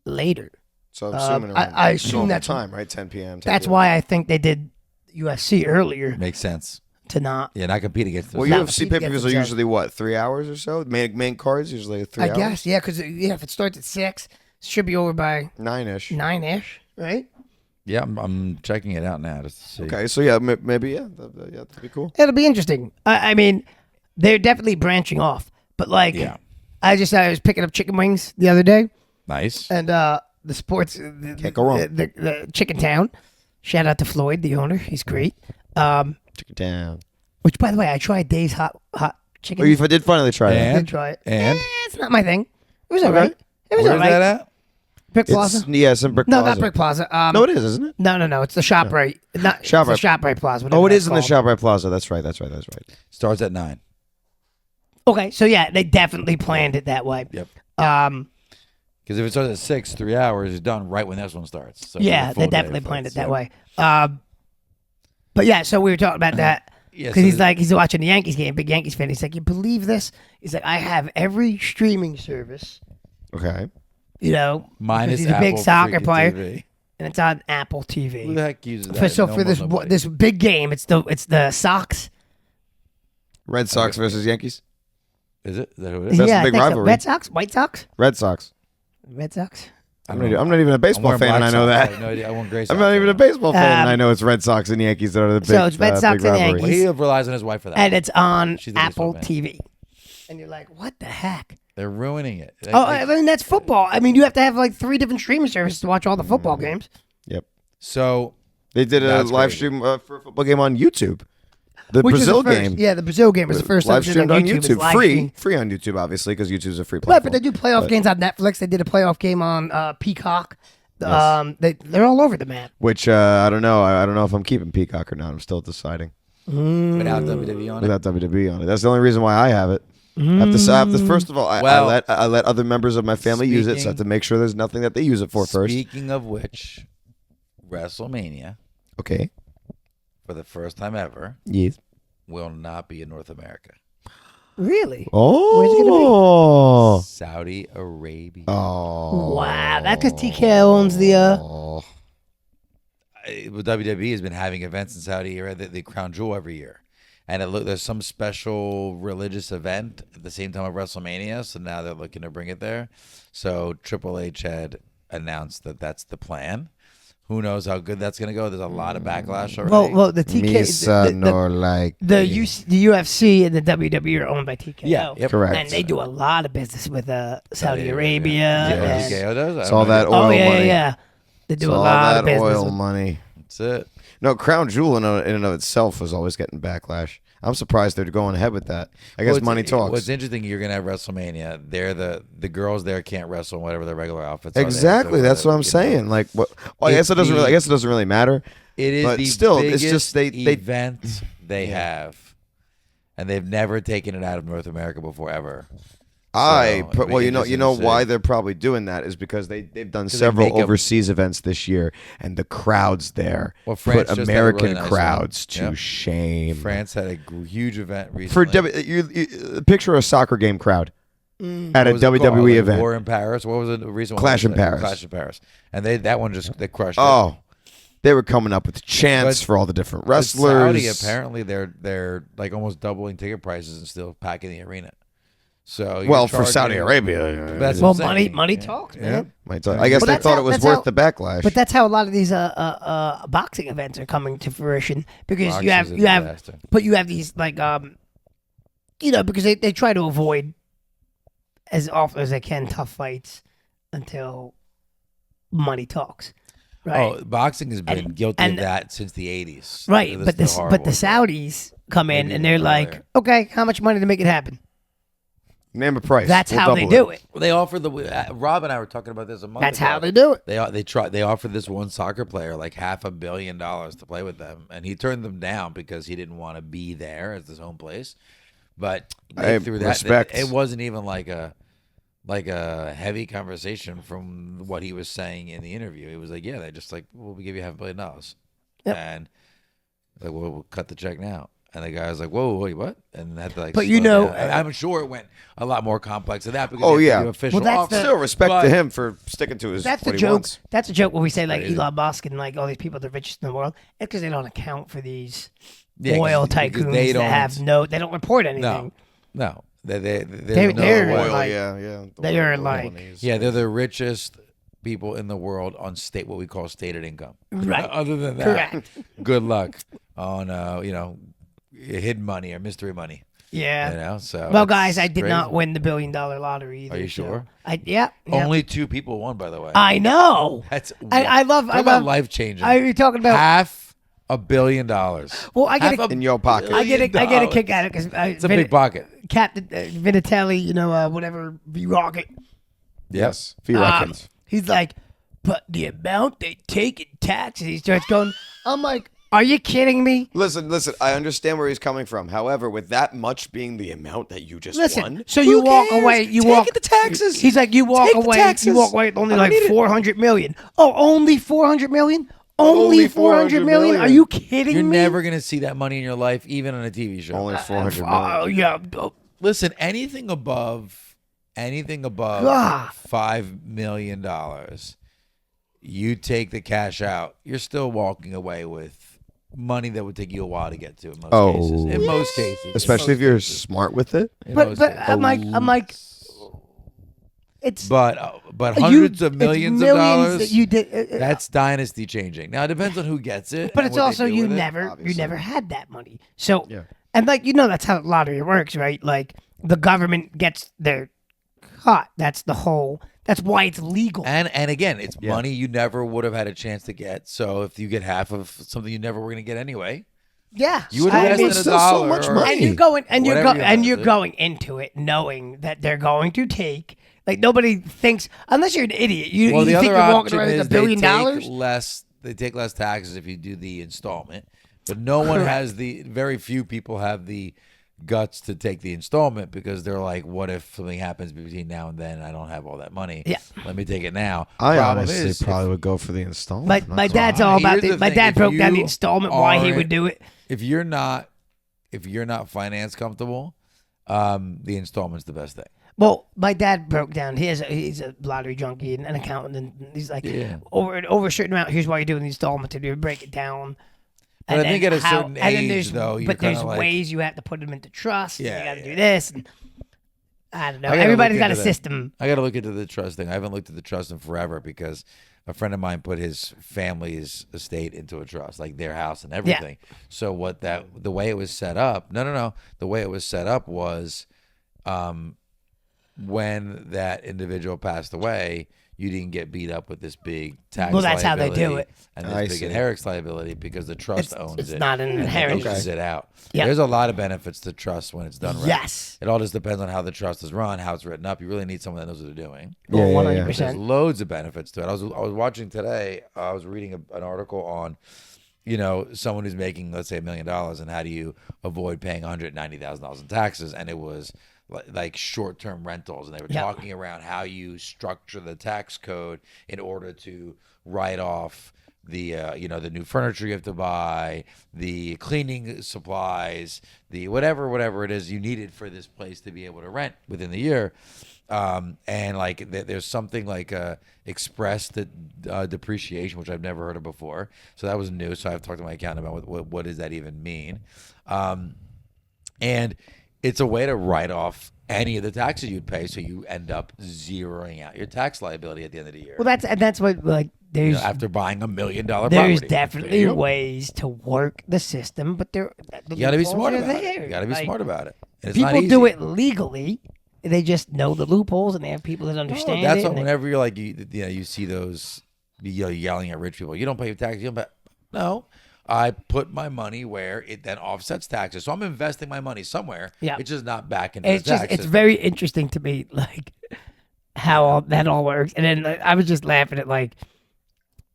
later. So I'm assuming I assume normal that's- time, right? 10 p.m. 10 That's p.m. why I think they did UFC earlier Makes sense. to not. Yeah, not compete against them. Well, Not UFC compete pay-per-views against are themselves. usually what, 3 hours or so? Main cards usually 3 I hours. guess, yeah, because if it starts at 6, it should be over by 9-ish. 9-ish, right? Yeah, I'm checking it out now just to see. Okay, so yeah, maybe that'd be cool. It'll be interesting. I mean, they're definitely branching off, but like, Yeah. I was picking up chicken wings the other day, Nice. and the sports Can't go wrong. the Chicken Town. Shout out to Floyd, the owner. He's great. Check it down. Which, by the way, I tried Dave's hot chicken. Oh, you did finally try that. I And? did try it. And? It's not my thing. It was alright. It was Where's alright. that at? Brick It's, Plaza. yeah, it's in Brick No, Plaza. not Brick Plaza. No, it is, isn't it? No. It's the ShopRite. Not ShopRite. It's the ShopRite Plaza. Oh, whatever it is in the that's called. ShopRite Plaza. That's right. Starts at 9. Okay, so yeah, they definitely planned it that way. Yep. Um, Because if it starts at 6, 3 hours is done right when this one starts. So yeah, it's a they full day definitely of planned it fights, that yeah. way. But yeah, so we were talking about that Yeah, because so he's watching the Yankees game, big Yankees fan. He's like, you believe this? He's like, I have every streaming service, Okay. you know, minus because he's a big Apple soccer freaking player, TV. and it's on Apple TV. Who the heck uses that? So No for one, this nobody. this big game, it's the Sox. Red Sox versus Yankees. Is it? Is that who it is? That's yeah, a big I think so. rivalry. Red Sox, White Sox, Red Sox. Red Sox. I'm not even a baseball fan, and I know that. No idea. I want Grace. I'm not even a baseball fan, and I know it's Red Sox and Yankees that are the big. So it's Red Sox big and rivalry. Yankees. He relies on his wife for that. And it's on She's a baseball Apple fan. TV. And you're like, what the heck? They're ruining it. Oh, I mean, that's football. I mean, you have to have like 3 different streaming services to watch all the football games. Yep. So They did a That's live crazy. stream for a football game on YouTube. The Which was Brazil the first, game. Yeah, the Brazil game was the first time live streamed on YouTube. It's live Free streamed. free on YouTube, obviously, because YouTube's a free Right, platform. but they do playoff games on Netflix. They did a playoff game on Peacock. They're all over the map. Which I don't know. I don't know if I'm keeping Peacock or not. I'm still deciding. without WWE on it. Without WWE on it. That's the only reason why I have it. I have to, first of all, Well, I let other members of my family use it, so I have to make sure there's nothing that they use it for first. Speaking of which, WrestleMania Okay. for the first time ever Yes. will not be in North America. Really? Oh. Where's it gonna Saudi Arabia. Oh. Wow, that's because TKO owns the. WWE has been having events in Saudi Arabia, the Crown Jewel every year. And there's some special religious event at the same time of WrestleMania, so now they're looking to bring it there. So Triple H had announced that that's the plan. Who knows how good that's going to go? There's a lot of backlash already. Well, the TK. Misa the, no like. the UFC and the WWE are owned by TKO. Yeah, yep. Correct. And they do a lot of business with Saudi Saudi Arabia. Yeah, and- TKO does. I It's don't all know. that oil oh yeah, money. yeah. They do It's a all lot that of business. oil with- money. That's it. No, Crown Jewel in and of itself was always getting backlash. I'm surprised they're going ahead with that. I guess money talks. What's interesting, you're going to have WrestleMania. They're the girls there can't wrestle in whatever their regular outfits are. Exactly. That's what I'm saying. Like, what? Well, I guess it doesn't really. I guess it doesn't really matter. It is But the still, it's biggest just they- event they have, and they've never taken it out of North America before ever. Well, you know interesting to why see. they're probably doing that is because they've done they several make a- overseas events this year, and the crowds there Well, France put just had a really American nice one. crowds to Yep. shame. France had a huge event For recently. picture a soccer game crowd at What a was it called? WWE Like event. War in Paris. What was it? The recent one? Clash in What was it? Paris. Clash in Paris. And that one they crushed it. Oh, they were coming up with chants But- for all the different But wrestlers. Saudi, apparently they're like almost doubling ticket prices and still packing the arena. So Well, you're for Saudi charging- Arabia, That's Well, what I'm money saying. money Yeah. talks, Yeah. man. I guess they that's thought how- it was that's worth how- the backlash. But that's how a lot of these boxing events are coming to fruition because Crocs you have is a you have disaster. but you have these like because they try to avoid as often as they can tough fights until money talks. Right. Oh, boxing has been And- guilty and- of that since the 80s. Right, This but is the horrible. Saudis come in Maybe and they're even like, earlier. okay, how much money to make it happen? Name a price. That's We'll how they double do it. Well, they offer Rob and I were talking about this a month That's ago. how they do it. They offered this one soccer player like $500 million to play with them, and he turned them down because he didn't want to be there as his home place. But Hey, through that, respect. it wasn't even like a heavy conversation from what he was saying in the interview. He was like, "Yeah, they just like, well, we give you $500 million," Yep. and like, well, we'll cut the check now. And the guy was like, "Whoa, wait, what?" And had to like. But you slow know- down. And I'm sure it went a lot more complex than that because Oh, they have yeah. to do official Well, that's offers. Still respect But- to him for sticking to his. That's what the he joke. wants. That's a joke when we say like Crazy. Elon Musk and like all these people, the richest in the world. It's because they don't account for these Yeah, oil 'cause tycoons they that have they don't report anything. No, They're Oil, like- yeah. The they are oil like- companies. Yeah, they're the richest people in the world on what we call stated income. Right. Other than that, Correct. good luck on hidden money or mystery money. Yeah. So Well, it's guys, I did crazy. not win the $1 billion lottery either. Are you so sure? Yeah. Only 2 people won, by the way. I know. That's I love. talk I about love. life changing. Are you talking about? $500 million. Well, I get Half a, In your pocket. I get a $1 kick out of it because It's a big pocket. Captain Vinatelli, whatever V Rocket. Yes. V-Rockets. He's like, but the amount they take in taxes. He starts going. I'm like, are you kidding me? Listen. I understand where he's coming from. However, with that much being the amount that you just Listen, won, so who you walk cares? away. You Take walk the taxes. He's like, you walk Take the away. taxes. You walk away with only I like don't need it. 400 million. Oh, only 400 million? Only Only 400 million? million. Are you kidding You're me? never gonna see that money in your life, even on a TV show. only 400 Oh million. yeah. Oh, Listen, anything above God. $5 million, you take the cash out. You're still walking away with money that would take you a while to get to. In most Oh. cases, in most cases, Especially if you're smart with it. But I'm like, it's but you- hundreds of it's millions of millions dollars. that you did. That's dynasty changing. Now it depends on who gets it. But and it's what they also do you with it. never obviously. had that money. So Yeah. and like that's how lottery works, right? Like the government gets their cut. That's the whole. That's why it's legal. And again, it's Yeah. money you never would have had a chance to get. So if you get half of something you never were going to get anyway, Yeah, you would I have mean, invested still a so dollar. much or- money. and you're going and Whatever you you're have, going into it knowing that they're going to take. Like nobody thinks unless you're an idiot. You, Well, you the think other you're walking option around with is $1 billion? they take less taxes if you do the installment, but no one has very few people have the guts to take the installment because they're like, what if something happens between now and then? I don't have all that money. Yeah. Let me take it now. I Problem honestly is, probably would go for the installment. My not my gonna dad's lie. all about Here's the. the My thing, dad if broke down the you installment why he aren't- would do it. if you're not finance comfortable, the installment's the best thing. Well, my dad broke down. He's a lottery junkie and an accountant, and he's like, Yeah. over a certain amount. Here's why you're doing the installment to do break it down. But I think then at a certain and then age, there's, though, you're but there's kinda like- ways you have to put them into trust. Yeah, you got to yeah. do this. And I don't know. I gotta Everybody's look got a into that. system. I got to look into the trust thing. I haven't looked at the trust in forever because a friend of mine put his family's estate into a trust, like their house and everything. So the way it was set up, no. The way it was set up was when that individual passed away, you didn't get beat up with this big tax Well, that's how they do liability it. and this I big see. inheritance liability because the trust owns It's it. not an and then inheritance. dishes it out. Yeah. There's a lot of benefits to trust when it's done right. Yes. It all just depends on how the trust is run, how it's written up. You really need someone that knows what they're doing. Well, Yeah, yeah, yeah. 100%. There's loads of benefits to it. I was watching today. I was reading an article on, someone who's making, let's say, $1 million, and how do you avoid paying $190,000 in taxes? And it was like short-term rentals, and they were talking around how you structure the tax code in order to write off the the new furniture you have to buy, the cleaning supplies, the whatever it is you needed for this place to be able to rent within the year. And like there's something like expressed depreciation, which I've never heard of before. So that was new. So I've talked to my accountant about what does that even mean. And it's a way to write off any of the taxes you'd pay, so you end up zeroing out your tax liability at the end of the year. Well, that's what like there's after buying $1 million there's property. definitely ways to work the system, but the You got to be smart loopholes are about there. it. You got to be Like, smart about it. And it's not people easy. do it legally. They just know the loopholes, and they have people that understand That's it. what, and they- whenever you're like you see those yelling at rich people. You don't pay your taxes. You don't pay. No. I put my money where it then offsets taxes. So I'm investing my money somewhere. Yeah. It's just not back into it's the just tax it's system. very interesting to me, like how that all works. And then like, I was just laughing at like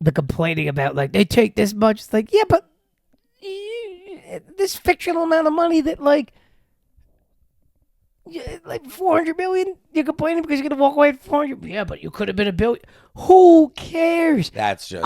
the complaining about like they take this much. It's like, yeah, but this fictional amount of money that like 400 million, you're complaining because you're gonna walk away with 400. Yeah, but you could have been a billion. Who cares? That's just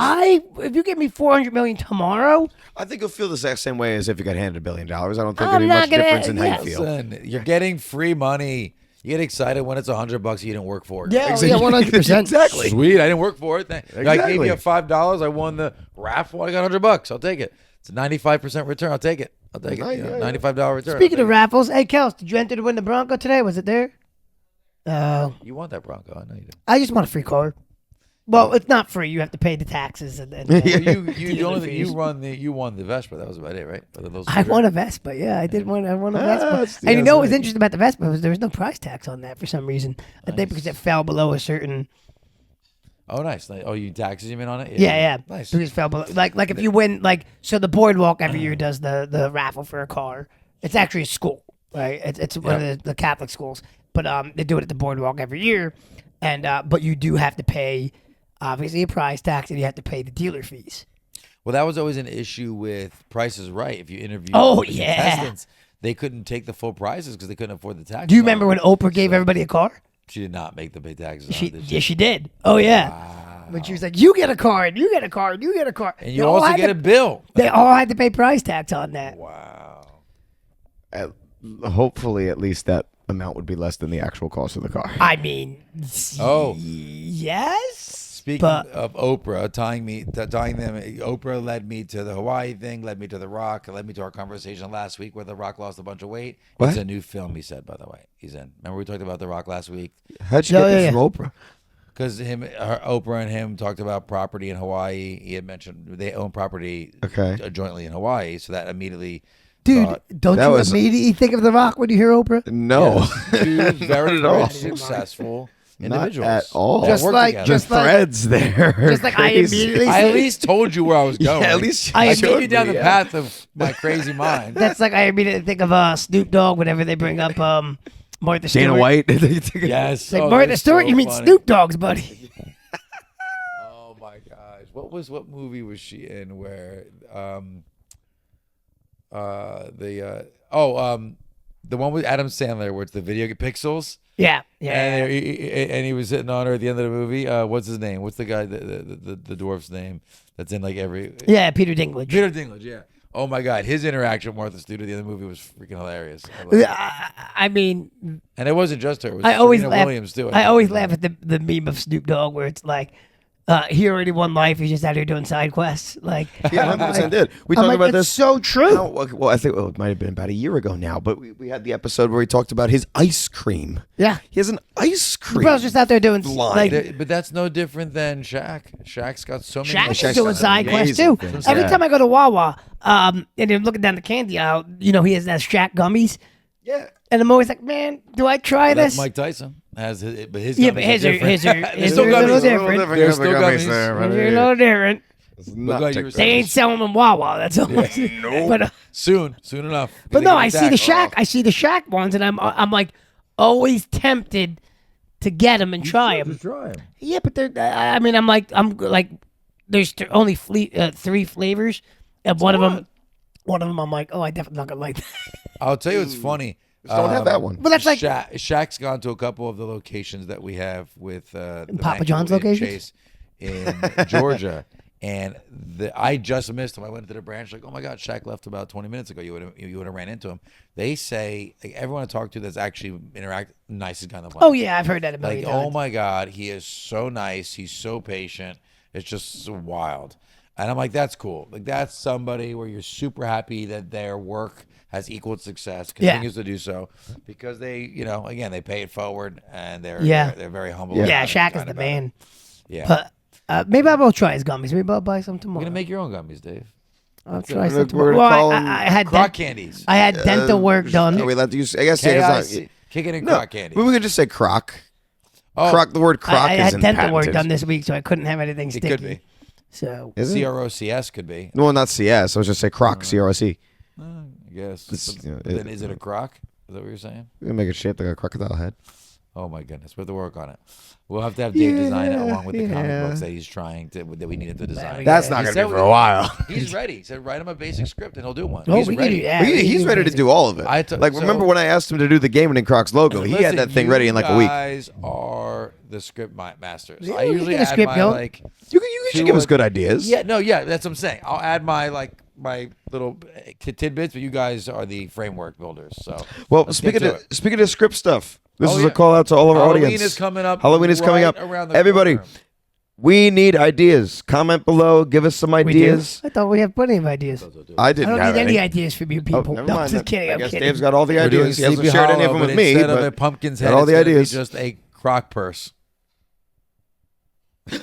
If you give me 400 million tomorrow, I think you'll feel the exact same way as if you got handed $1 billion. I don't think I'm there'll be not much gonna- difference in how yeah. you feel. Listen, you're getting free money. You get excited when it's $100 you didn't work for it. yeah, Exactly. yeah, 100%. Exactly. Sweet, I didn't work for it. I gave Exactly. you $5. I won the raffle. I got $100. I'll take it. It's a 95% return. I'll take it. Yeah, yeah. $95 return. Speaking of raffles, hey Kels, did you enter to win the Bronco today? Was it there? You want that Bronco? I know you do. I just want a free car. Well, it's not free. You have to pay the taxes and Well, dealer you only fees. you won the Vespa. That was about it, right? I won a Vespa. Yeah, I did win. I won a Vespa. that's- And you yeah, know what was right. interesting about the Vespa was there was no price tax on that for some reason. I think because it fell below a certain. Oh, nice. Oh, you taxes you mean on it? Yeah. Nice. Because it fell below. Like if you win, like so the boardwalk every year does the raffle for a car. It's actually a school, right? It's one of the Catholic schools, but they do it at the boardwalk every year, and but you do have to pay obviously a price tax and you have to pay the dealer fees. Well, that was always an issue with Price is Right. If you interviewed Oh, the yeah. contestants, they couldn't take the full prices because they couldn't afford the tax. Do you remember when Oprah gave everybody a car? She did not make them pay taxes. on it, did Yes, she did. Oh yeah. When she was like, "You get a car, and you get a car, and you get a car," And you also get a bill. They all had to pay price tax on that. Wow. Hopefully, at least that amount would be less than the actual cost of the car. I mean, Oh. yes. Speaking But- of Oprah, tying them, Oprah led me to the Hawaii thing, led me to The Rock, led me to our conversation last week where The Rock lost a bunch of weight. What? It's a new film, he said, by the way. He's in. Remember we talked about The Rock last week? How'd you Yeah, get yeah, this from Oprah? Because Oprah and him talked about property in Hawaii. He had mentioned they own property jointly in Hawaii, so that immediately Dude, thought, don't That you was- immediately think of The Rock when you hear Oprah? No. two very, Not at all. very successful Not individuals. at all. that Just work like- together. The just like- threads there. just like I Crazy. immediately I said- at least told you where I was going. Yeah, at least I I showed took you down me, the yeah. path of my crazy mind. That's like I immediately think of Snoop Dogg whenever they bring up Martha Stewart. Dana White. Yes. It's like Oh, Martha that's Stewart, so you mean funny. Snoop Dogg's buddy? Oh my gosh. What movie was she in where the one with Adam Sandler where it's the video pixels Yeah. and he was sitting on her at the end of the movie. What's his name? What's the guy the dwarf's name that's in like every Yeah, Peter Dinklage. Peter Dinklage, yeah. Oh my god, his interaction with Martha Stewart at the end of the movie was freaking hilarious. I loved it. I mean, And it wasn't just her, it was I always Serena laugh. Williams too. I always laugh at the meme of Snoop Dogg where it's like, he already won life. He's just out here doing side quests. Like, Yeah, 100% did. We I'm talked like, about that's this. so true. Well, I think it might have been about a year ago now, but we had the episode where he talked about his ice cream. Yeah, He has an ice cream. bro's just out there doing line. like. But that's no different than Shaq. Shaq's got so many. Shaq's Shaq's doing got side quests too. amazing things. Every Yeah. time I go to Wawa, and I'm looking down the candy aisle, he has that Shaq gummies, Yeah. and I'm always like, man, do I try That's this? Mike Tyson has his, but his Yeah, gummies but are his are different. his They're are still a little gummies. different. They're still gummies. They're a little different. Look like you were They ain't selling them Wawa. That's all. But soon enough. but They no, get I see the attacked. Shaq. I see the Shaq ones, and I'm like always tempted to get them and try them. Try 'em. Yeah, but they're. I mean, I'm like there's only 3 flavors, and one of them, I'm like, oh, I definitely not gonna like that. I'll tell you what's funny. Just don't have that one. Well, that's like Shaq's gone to a couple of the locations that we have with the Papa John's locations? Chase in Georgia. And I just missed him. I went to the branch like, oh my God, Shaq left about 20 minutes ago. You would have ran into him. They say like, everyone I talk to that's actually nicest guy on the planet. oh yeah, I've heard that a million Like, times. oh my God, he is so nice. He's so patient. It's just so wild. And I'm like, that's cool. Like that's somebody where you're super happy that their work has equaled success, continues to do so, because they, again, they pay it forward and they're very humble. Yeah, Shaq is the man. Yeah. But maybe I will try his gummies. Maybe I'll buy some tomorrow. You're gonna make your own gummies, Dave. I'll try some We're tomorrow. gonna Well, call I had Croc candies. I had dental work done. We let use. I guess it's not. Kickin and No, Croc candies. we could just say croc. Oh, Croc. The word croc I had isn't dental work patented. done this week, so I couldn't have anything it sticky. could be. So Is it? CROCS could be. No, not CS. I was just say croc. CROC. I guess. It's, But then is it a croc? Is that what you're saying? We can make it shaped like a crocodile head. Oh my goodness, we have to work on it. We'll have to have Dave design it along with the comic books that he's trying to that we need him to design. That's He not said gonna be for we- a while. He's ready. He said write him a basic script and he'll do one. Oh, He's we can ready. do that. He's ready to do all of it. So- Remember when I asked him to do the Gaming and Crocs logo? He had Listen, that thing ready in like a week. You guys are the script masters. Yeah, I we usually get a add script my going. like. You should give us good ideas. Yeah, that's what I'm saying. I'll add my little tidbits, but you guys are the framework builders. So Well, let's get speaking to of script stuff, this Oh, is yeah. a call out to all of our Halloween audience. is coming up. Halloween is coming right up. around the Everybody, corner. we need ideas. Comment below. Give us some we do. ideas. I thought we have plenty of ideas. I I didn't don't have need any any. ideas from you Oh, people. never No, mind. just kidding. I I'm guess kidding. Dave's got all the We're doing ideas. He hasn't Sleepy shared any of Hollow, them with but me. instead of but a pumpkin's got head, all the it's gonna be ideas. just a croc purse.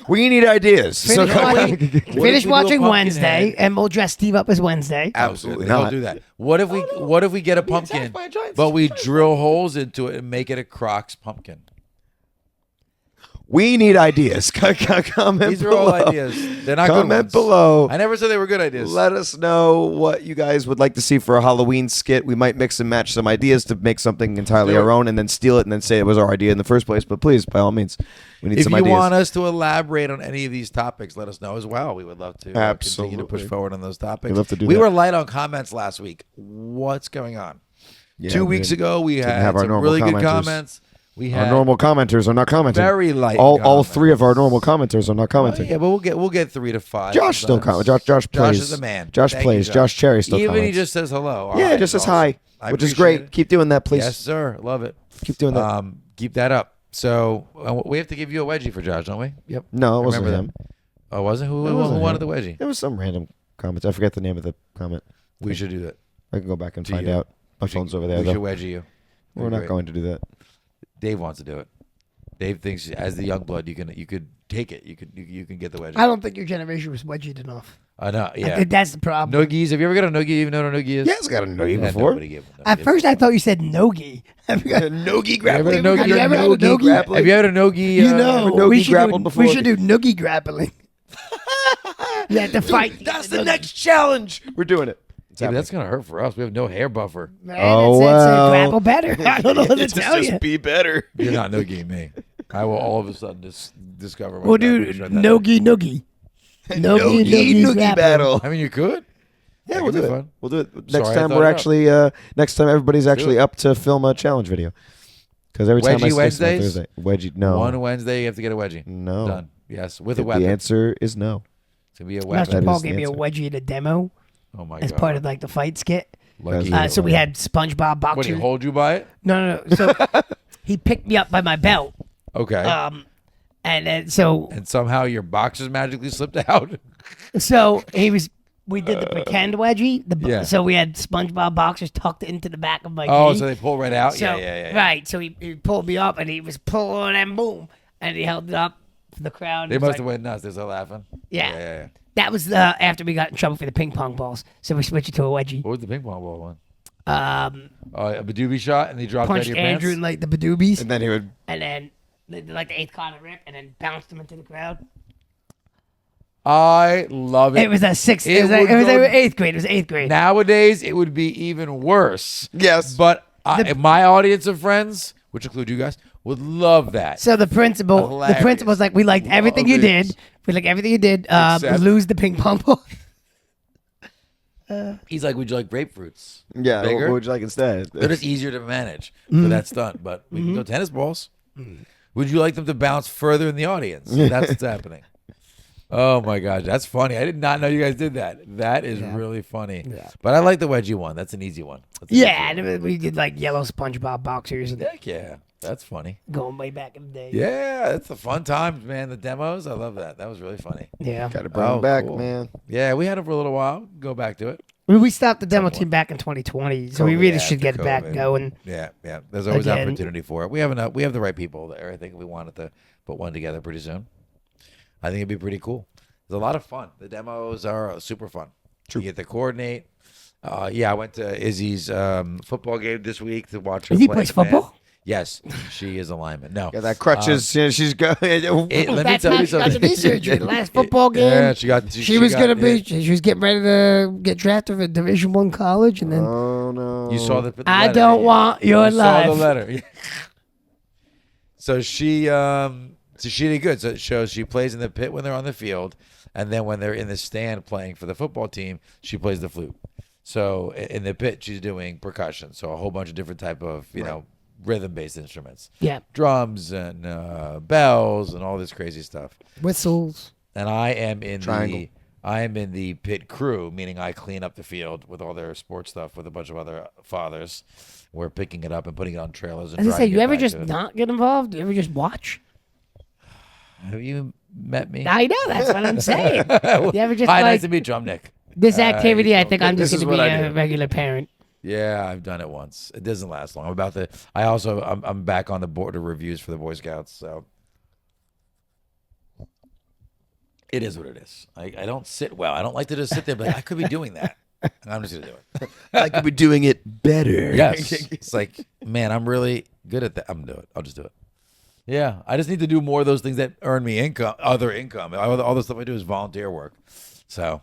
We need ideas. Finish watching, if we finish do a watching pumpkin Wednesday, head? and we'll dress Steve up as Wednesday. Absolutely Don't not. do that. What if we get a pumpkin, by a giant but we drill holes into it and make it a Crocs pumpkin? We need ideas. Comment These are below. all ideas. They're not good Comment ones. below. I never said they were good ideas. Let us know what you guys would like to see for a Halloween skit. We might mix and match some ideas to make something entirely do it. our own and then steal it and then say it was our idea in the first place. But please, by all means, we need If some you ideas. want us to elaborate on any of these topics, let us know as well. We would love to continue to Absolutely. push forward on those topics. We'd love to do we that. were light on comments last week. What's going on? Yeah, 2 we weeks didn't- ago, we didn't had have our some normal really good commenters. comments. We Our had normal commenters are not commenting. very light. all comments. three of our normal commenters are not commenting. Yeah, but we'll get 3 to 5. Josh still sometimes. comments. Josh plays. Josh is the man. Josh Thank plays. you, Josh Cherry still Even comments. he just says hello. All yeah, right, just says awesome. hi, I which is appreciate great. it. Keep doing that, please. Yes, sir. Love it. Keep doing that. Keep that up. So we have to give you a wedgie for Josh, don't we? Yep. No, it wasn't Remember him. that. Oh, wasn't who It wasn't wanted him. the wedgie? It was some random comments. I forget the name of the comment. We should do that. I can go back and Do find you? out. My phone's over there, We should though. wedgie you. We're not going to do that. Dave wants to do it. Dave thinks as the young blood, you could take it. You can get the wedgie. I don't think your generation was wedgied enough. I know. I Yeah. think that's the problem. Noogies. Have you ever got a noogie? You even know what a noogie is? Yeah, it's got a noogie Yeah, before. nobody gave him At first, I thought you said nogi. Have you Noogie grappling. Have you ever had a noogie? Have you had a noogie? You know, noogie we should grappled do, before. we should do noogie grappling. You have to fight. That's the next challenge. We're doing it. Yeah, but that's gonna hurt for us. We have no hair buffer. Man, Oh, it's well. grapple better. I don't know what to tell you. be better. You're not noogie me. I will all of a sudden discover. my We'll do grappling strength that noogie noogie. Noogie noogie grappling. battle. way. I mean, you could. Yeah, That we'll could be do it. fun. We'll do it next Sorry, I time. thought We're it up. actually next time everybody's actually up to film a challenge video. Because every time I Wedgie say Wednesdays? Thursday, wedgie. No, One Wednesday, you have to get a wedgie. no. Done. Yes, with a The weapon. answer is no. It's gonna be a Master weapon. That Paul is the gave me a answer. wedgie at a demo Oh my as god. part of like the fight skit. Lucky Uh, you. So we had SpongeBob What, he boxers. hold you by it? No. So he picked me up by my belt. Okay. And then so and somehow your boxers magically slipped out. we did the pretend wedgie. Yeah. So we had SpongeBob boxers tucked into the back of my Oh, gi. so they pull right out? So, yeah. Right. So he pulled me up and he was pulling and boom. And he held it up for the crowd. They It was must have like- went nuts. They're so laughing. Yeah. Yeah. That was after we got in trouble for the ping pong balls. So we switched it to a wedgie. What was the ping pong ball one? Um, A Badooby shot and he dropped out of punched your Andrew pants? in like the badoobies. And then he would. And then they did like the eighth corner rip and then bounced him into the crowd. I love it. It was a sixth. It It was, would it was go- eighth grade. It was eighth grade. Nowadays, it would be even worse. Yes. But my audience of friends, which include you guys, would love that. So the principal was like, we liked everything you Love it. did. We liked everything you did. Except- Lose the ping pong ball. He's like, would you like grapefruits? Yeah, Bigger? what would you like instead? They're just easier to manage for that stunt, but we can go tennis balls. Would you like them to bounce further in the audience? That's what's happening. Oh my gosh, that's funny. I did not know you guys did that. That is really funny. Yeah. But I like the wedgie one. That's an easy one. We did like yellow SpongeBob boxers and Heck yeah. That's funny. going way back in the day. Yeah, that's the fun times, man. The demos, I love that. That was really funny. Yeah. Got to bring them back, cool. man. Yeah, we had it for a little while. Go back to it. We stopped the demo team back in 2020, so we really should get it back COVID. going. Yeah. There's always Again. opportunity for it. We have the right people there. I think we wanted to put one together pretty soon. I think it'd be pretty cool. It's a lot of fun. The demos are super fun. True. You get to coordinate. I went to Izzy's football game this week to watch her Izzy play plays the band. football? Yes, she is a lineman. No. Yeah, that crutches. She's going. Let me That's tell how you she got the something. knee surgery. The last football game. Yeah, She was got getting ready to get drafted for Division I college, and then Oh no! You saw the I letter, don't yeah. want your You life. saw the letter. So she did good. So it shows she plays in the pit when they're on the field, and then when they're in the stand playing for the football team, she plays the flute. So in the pit, she's doing percussion. So a whole bunch of different type of rhythm-based instruments. Yeah. Drums and bells and all this crazy stuff. Whistles. And I am in Triangle. the pit crew, meaning I clean up the field with all their sports stuff with a bunch of other fathers. We're picking it up and putting it on trailers. And As I say, driving you it ever back just to it. not get involved? You ever just watch? Have you met me? I know, that's what I'm saying. You ever just Hi, like nice to meet you. I'm Nick. this activity? I think I'm This just is going to what be I a do. regular parent. Yeah, I've done it once. It doesn't last long. I'm back on the board of reviews for the Boy Scouts, so it is what it is. I don't sit well. I don't like to just sit there, but I could be doing that. And I'm just gonna do it. I could be doing it better. Yes, it's like, man, I'm really good at that. I'm gonna do it. I'll just do it. Yeah, I just need to do more of those things that earn me income, other income. All the stuff I do is volunteer work. So,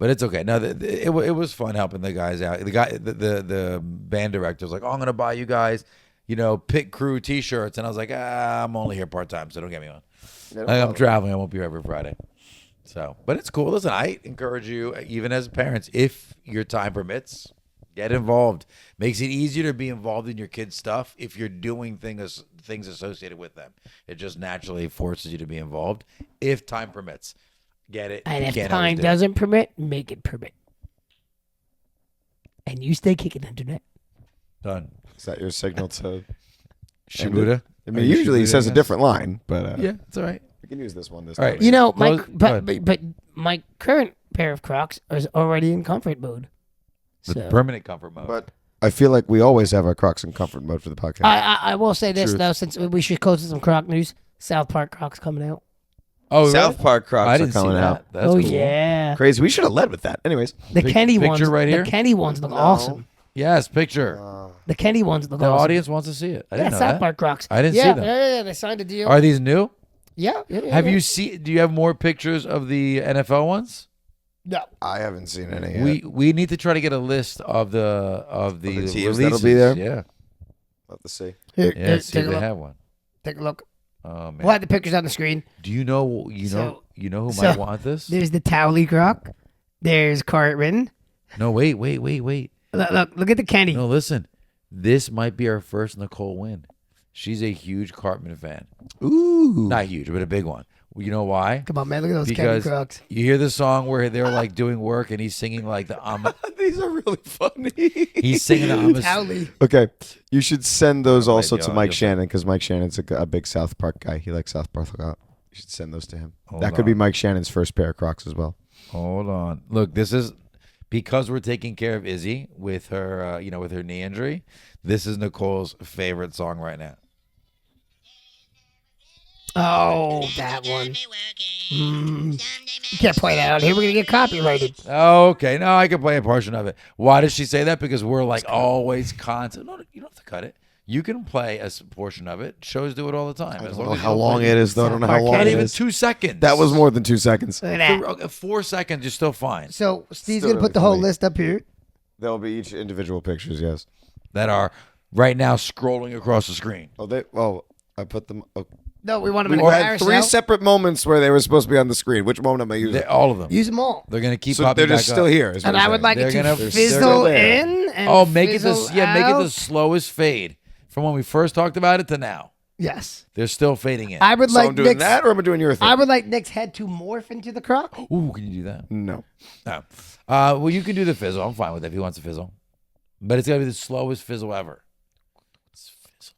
but it's okay. No, it was fun helping the guys out. The band director was like, "Oh, I'm gonna buy you guys, pit crew T-shirts," and I was like, "I'm only here part time, so don't get me on. I'm traveling. I won't be here every Friday." So, but it's cool. Listen, I encourage you, even as parents, if your time permits, get involved. Makes it easier to be involved in your kids' stuff if you're doing things associated with them. It just naturally forces you to be involved if time permits. Get it? And You if can't always time do it. doesn't permit, make it permit. And you stay kicking internet. Done. Is that your signal to? Shibuda. I mean, usually he says a different line, but Yeah, it's all right. we can use this one this All time. right. You know, Go but my current pair of Crocs is already in comfort mode. The So permanent comfort mode. But I feel like we always have our Crocs in comfort mode for the podcast. I will say this Truth. though, since we should close with some Croc news. South Park Crocs coming out. oh, South really? Park Crocs I are didn't see coming that. out. That's oh cool. yeah, Crazy. We should have led with that. Anyways, the Kenny picture ones. right here? The Kenny ones look awesome. Yes, picture. The Kenny ones look The awesome. audience wants to see it. I Yeah, didn't know South that. Park Crocs. I didn't see yeah, them. Yeah, they signed a deal. Are these new? Yeah. Have you seen? Do you have more pictures of the NFL ones? No. I haven't seen any yet. We need to try to get a list of the teams releases. that'll be there? Yeah, Love to see. Here, yeah. See take if a they look. have one. Take a look. Oh man. We'll have the pictures on the screen. Do you know? So- who so might want this? There's the Towley Croc. There's Cartman. No, wait. Look at the Kenny. No, listen. This might be our first Nicole win. She's a huge Cartman fan. Ooh. Not huge, but a big one. You know why? Come on, man. Look at those Because Kenny Crocs. you hear the song where they're like doing work and he's singing like the These are really funny. he's singing the Towley. Okay, you should send those might also be to on Mike your- Shannon because Mike Shannon's a big South Park guy. He likes South Park a lot. You should send those to him. Hold That could be on. Mike Shannon's first pair of Crocs as well. Hold on. Look, this is because we're taking care of Izzy with her, with her knee injury. This is Nicole's favorite song right now. Oh, that one. You can't play that out here. We're going to get copyrighted. Okay, no, I can play a portion of it. Why does she say that? Because we're like always constant. No, you don't have to cut it. You can play a portion of it. Shows do it all the time. I As don't long know as you how don't long play it is, though. I don't know how long Not it even is. 2 seconds. That was more than 2 seconds. Look at that. 4 seconds. You're still fine. So Steve's Still going to put really the whole funny. list up here. There'll be each individual pictures, yes. That are right now scrolling across the screen. I put them. Oh, No, we want them We in a had 3 carousel. separate moments where they were supposed to be on the screen. Which moment am I using? All of them. Use them all. They're gonna keep So popping they're just back still up. here. is what And I'm I would saying. like They're it gonna- to they're fizzle still there. in and Oh, make it fizzle this. Yeah, make it out. the slowest fade from when we first talked about it to now. Yes. They're still fading in. I would So like I'm doing Nick's, that, or am I doing your thing? I would like Nick's head to morph into the croc. Ooh, can you do that? No. No. Well, you can do the fizzle. I'm fine with it if he wants to fizzle, but it's gotta be the slowest fizzle ever. It's fizzle.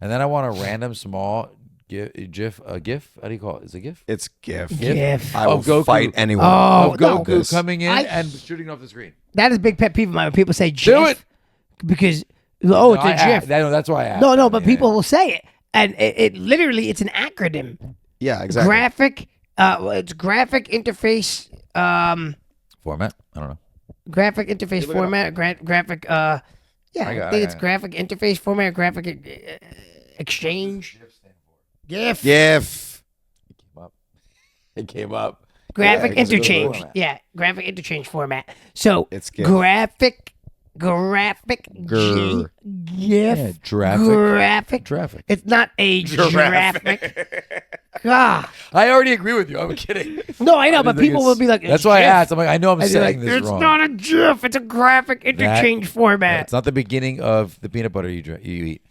And then I want a random small GIF. A GIF? How do you call it? Is it a GIF? It's GIF. GIF. I will Goku. fight anyone. Oh, Of no. Goku coming in I- and shooting off the screen. That is a big pet peeve of mine when people say GIF. Do it. Because, it's No, a GIF. That's why I asked. No, but Yeah. people will say it. And it literally, it's an acronym. Yeah, exactly. Graphic, it's graphic interface, Format? I don't know. graphic interface look it format, graphic, yeah, I got think it. it's graphic interface format, graphic exchange. GIF. GIF. It came up. Graphic Yeah, it's a good interchange. format. Yeah, graphic interchange format. So It's GIF. graphic, Grr. GIF, Yeah, graphic. graphic. Traffic. It's not a graphic. God. I already agree with you. I'm kidding. No, I know, but just think people it's- will be like, That's "It's why I GIF." asked. I'm like, I know I'm I'd be saying like, this it's wrong. not a GIF. It's a graphic interchange format. It's not the beginning of the peanut butter you eat.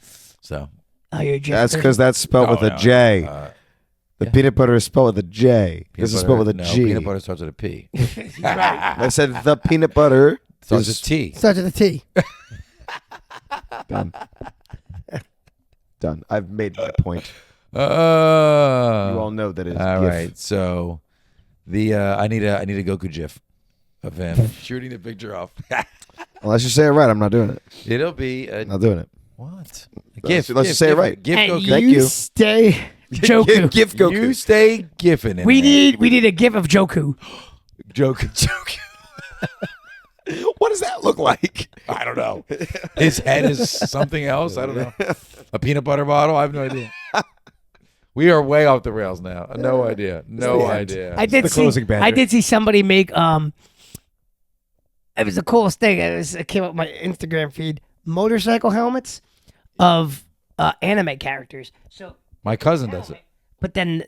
So Oh, you're a GIF. That's because that's spelled with a J. The yeah. peanut butter is spelled with a J. This is spelled with a no, G. Peanut butter starts with a P. I said the peanut butter Starts is with T. Starts with a T. done. Done. I've made my point. You You all know that it's All GIF. right. So the I need a Goku GIF of him shooting the picture off. Unless you say it right, I'm not doing it. It'll be a Not doing it. what? A Let's GIF. just say it right. GIF And Goku. Thank you you. stay Joku. GIF Goku. You stay gifting it. We need a GIF of Joku. Joku. What does that look like? I don't know. His head is something else. I don't know. A peanut butter bottle. I have no idea. We are way off the rails now. No idea. No the end. idea. I did the closing banter. I did see somebody make it was the coolest thing. It came up on my Instagram feed. Motorcycle helmets of anime characters. So My cousin does it. but then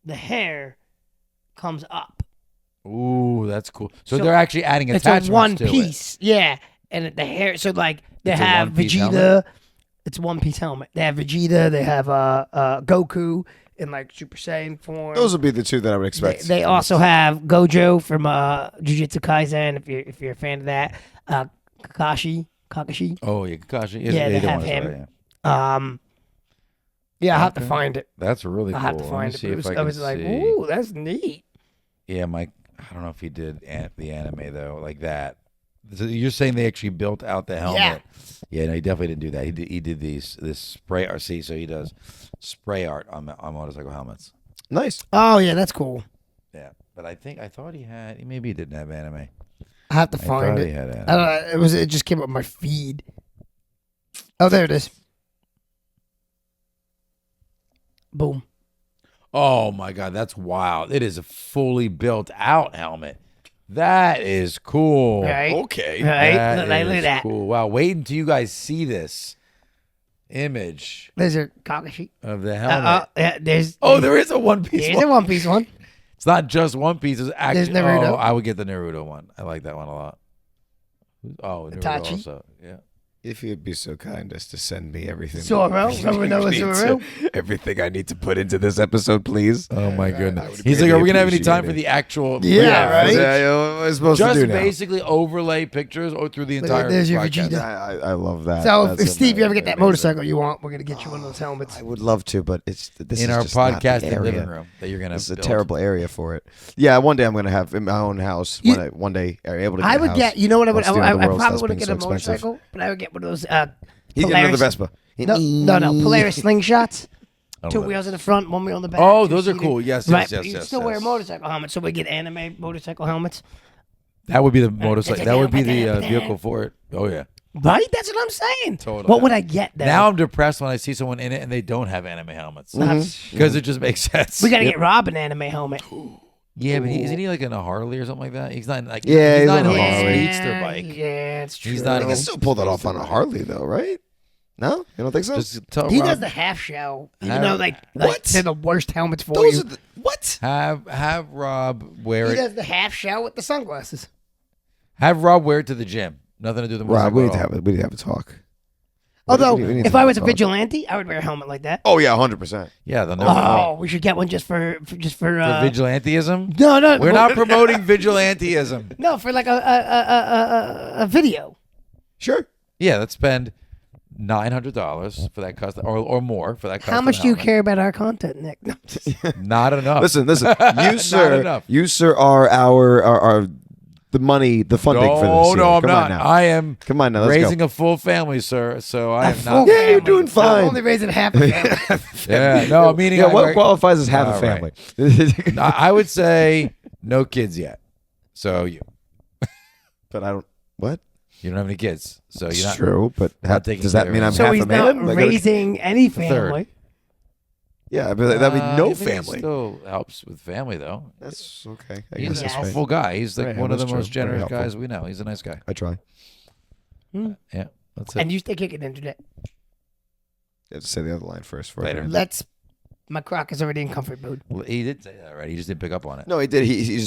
the hair comes up. Ooh, that's cool. So, So they're actually adding It's attachments a one to piece. Yeah. And the hair so like they It's a have one-piece Vegeta. helmet? It's a one piece helmet. They have Vegeta, they have Goku in like Super Saiyan form. Those would be the two that I would They, expect. they also have Gojo from Jujutsu Kaisen, if you're a fan of that. Kakashi. it. Oh, yeah, Kakashi. Yeah, they either have one is him. right, yeah. Yeah, I'll have to Okay. find it. That's really I'll cool. have to Let me find it. see But if I can was like, see. ooh, that's neat. Yeah, Mike. I don't know if he did the anime though, like that. So you're saying they actually built out the helmet? Yeah, no, he definitely didn't do that. He did this spray art. See, so he does spray art on motorcycle helmets. Nice. Oh yeah, that's cool. Yeah, but I thought he had. Maybe he didn't have anime. I have to I find thought he it. had anime. I don't know. It just came up on my feed. Oh, there it is. Boom. Oh my god, that's wild! It is a fully built out helmet. That is cool. Right. Okay. Right. That Look is at that. cool. Wow, wait until you guys see this image There's a Kakashi. of the helmet. Yeah, there's. Oh, there is a one piece. Here's a One Piece one. It's not just One Piece. It's actually. Naruto. Oh, I would get the Naruto one. I like that one a lot. Oh, Naruto Itachi. also. Yeah. If you'd be so kind as to send me everything. Zoro. Someone know Need to- Zoro? Everything I need to put into this episode, please. Oh my I goodness. would He's like, greatly are we gonna have any appreciate time for it. the actual? Yeah, right? Yeah, what am I supposed Just to do now? basically overlay pictures through the entire. There's your podcast. Vegeta. I love that. So That's if Steve, you ever get that amazing. motorcycle you want, we're gonna get you one of those helmets. I would love to, but it's this In is our just not the podcasting area. living room that you're gonna. This is a build. terrible area for it. Yeah, one day I'm gonna have in my own house. You- When I one day are able to. Get I a would house get. You know what I would? while steering the I world probably stops wouldn't being get a so expensive. motorcycle, but I would get one of those. You get another Polaris- Vespa. No. Polaris slingshots. I don't Two know. wheels in the front, one wheel in the back. Oh, those are two-seater. cool. Yes, Right, yes, but yes, you yes. still wear a yes. motorcycle helmet, so we get anime motorcycle helmets. That would be the motorcycle. That would be the vehicle for it. Oh yeah. Right? That's what I'm saying. Totally. What would I get then? Now I'm depressed when I see someone in it and they don't have anime helmets because it just makes sense. we gotta get Rob an anime helmet. Yeah, but isn't he like in a Harley or something like that? He's not like Yeah, he's he's not on in a a Harley. speedster bike. Yeah, it's true. He's not You can still pull that off on a Harley, though, right? No, you don't think so? Just tell He Rob, does the half shell. Even Have- though like What? they're the worst helmets for Those you. are the, what? have Rob wear He it. does the half shell with the sunglasses. Have Rob wear it to the gym. Nothing to do with the Rob, we need motorcycle to at all. have a talk. Although, we need if to I was a talk. vigilante, I would wear a helmet like that. Oh yeah, 100%. Yeah, they'll never Oh, we should get one just for for vigilanteism. No, We're not promoting vigilanteism. No, for like a video. Sure. Yeah, let's spend $900 for that custom or more for that custom. How much do you helmet. care about our content, Nick? No, Not enough. Listen. You Not sir, enough. you sir are our the money, the funding for this. No, here. I'm Come on not. now. I am Come on now, let's raising go. a full family, sir. So I am full not. Yeah, you're family. doing fine. I'm only raising half a family. Yeah, no, meaning Yeah, I, what qualifies as half a All family? right. I would say no kids yet. So you But I don't. What? don't have any kids. So you're It's not true, but not taking does that care mean of I'm it. So half he's a man? not I gotta- raising any third. family. Yeah, but that'd be no I think it family. Still helps with family though. That's okay. I He's guess a that's Yes. right. helpful guy. He's like Right, one of the that's most true. Very generous helpful. guys we know. He's a nice guy. I try. Yeah, that's it. And you stay kicking internet. You have to say the other line first. For Later. My Croc is already in comfort mode. Well, he did say that already. He just didn't pick up on it. No, he did. He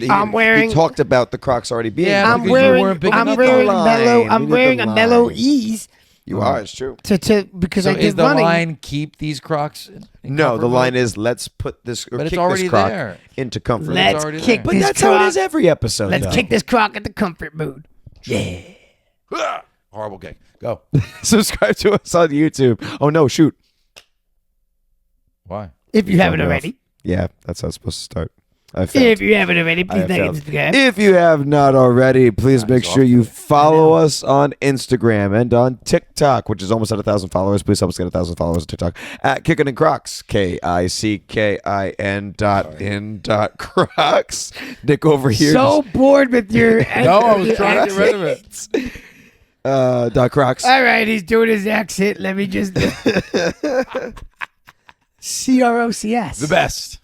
I'm wearing- He talked about the Crocs already being. Yeah, there. I'm because you wearing weren't picking I'm up wearing the line. mellow We I'm need the wearing a mellow line. ease You are. It's true. to because So I is did the running. line keep these Crocs? in No, comfort the mode? line is let's put this or But it's kick already this Croc there. into comfort. Let's already kick there. But this that's Croc. how it is every episode. Let's though. kick this Croc at the comfort mood. Ah, horrible kick. Go. Subscribe to us on YouTube. Oh no, shoot. Why? If you haven't Turned off. already. Yeah, that's how it's supposed to start. I failed. If you haven't already, I please have like failed. and subscribe. If you have not already, please make Nice sure you off today. follow us on Instagram and on TikTok, which is almost at 1,000 followers. Please help us get 1,000 followers on TikTok at Kickin and Crocs, KICKIN.Crocs. Nick over here. So bored with your. No, I was trying to get rid of it. Dot Crocs. All right, he's doing his accent. Let me just. CROCS. The best.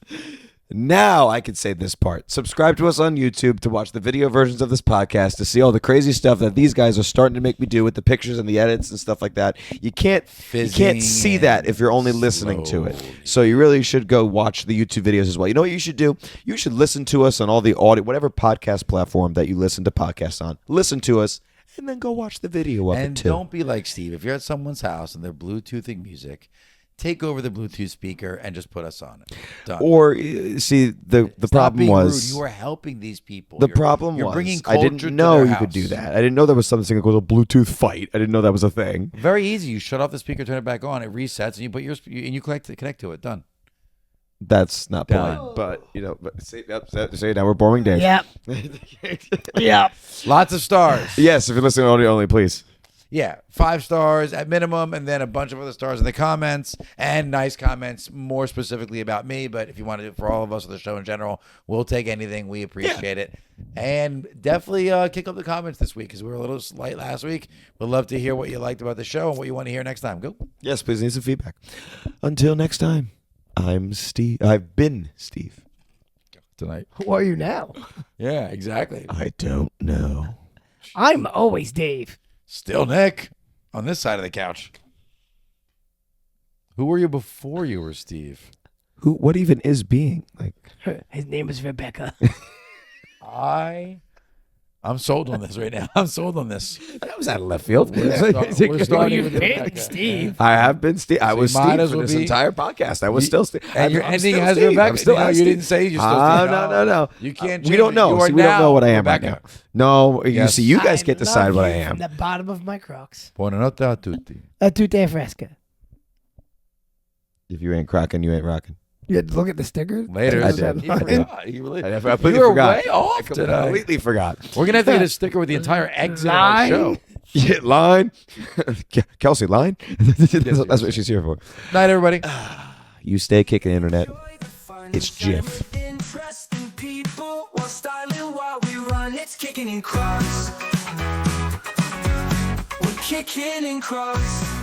Now I can say this part. Subscribe to us on YouTube to watch the video versions of this podcast to see all the crazy stuff that these guys are starting to make me do with the pictures and the edits and stuff like that. You can't Fizzing see that if you're only and listening to it. slowly. So you really should go watch the YouTube videos as well. You know what you should do? You should listen to us on all the audio, whatever podcast platform that you listen to podcasts on. Listen to us and then go watch the video of And it too. don't be like Steve. If you're at someone's house and they're Bluetoothing music, take over the Bluetooth speaker and just put us on it. Done. Or see the Stop problem being was rude. You are helping these people. the You're- problem you're was bringing I culture didn't to know their you could do house. that. I didn't know there was something called a Bluetooth fight. I didn't know that was a thing. Very easy. You shut off the speaker, turn it back on, it resets, and you put yours and you connect to it. Done. That's not Done. polite, but see now we're boring Dave. Yep. Yep. Lots of stars. Yes, if you're listening audio only, please. Yeah, 5 stars at minimum, and then a bunch of other stars in the comments, and nice comments more specifically about me. But if you want to do it for all of us or the show in general, we'll take anything. We appreciate it. And definitely kick up the comments this week because we were a little light last week. We'd love to hear what you liked about the show and what you want to hear next time. Go. Yes, please need some feedback. Until next time, I'm Steve. I've been Steve. Tonight. Who are you now? Yeah, exactly. I don't know. I'm always Dave. Still Nick on this side of the couch. Who were you before you were Steve? What even is being? Like, His name is Rebecca. I'm sold on this right now. I'm sold on this. that was out of left field. We're Well, starting you've with been Rebecca. Steve. I have been Steve. I So was you might Steve as for well this be- entire podcast. I was still Steve. And your I'm ending still has Steve. Rebecca. I'm still No, you Steve. didn't say you just still Steve. No. You can't We change don't it. know. You are See, we don't know now what I am right Rebecca. now. No, you Yes. see, you guys I get to decide love what I you am. From the bottom of my Crocs. Buonanotte a tutti. A tutte fresca. If you ain't cracking, you ain't rocking. You had to look at the sticker. Later. I did. He forgot. He really, I completely you were forgot. way off I today. completely forgot. We're going to have to get a sticker with the entire exit of our Line. show. Yeah, line. Kelsey, line. That's what she's here for. Night, everybody. You stay kicking internet. Enjoy the fun, It's shining GIF. with interesting people while styling while we run. It's kicking in Crocs. We're kicking in Crocs.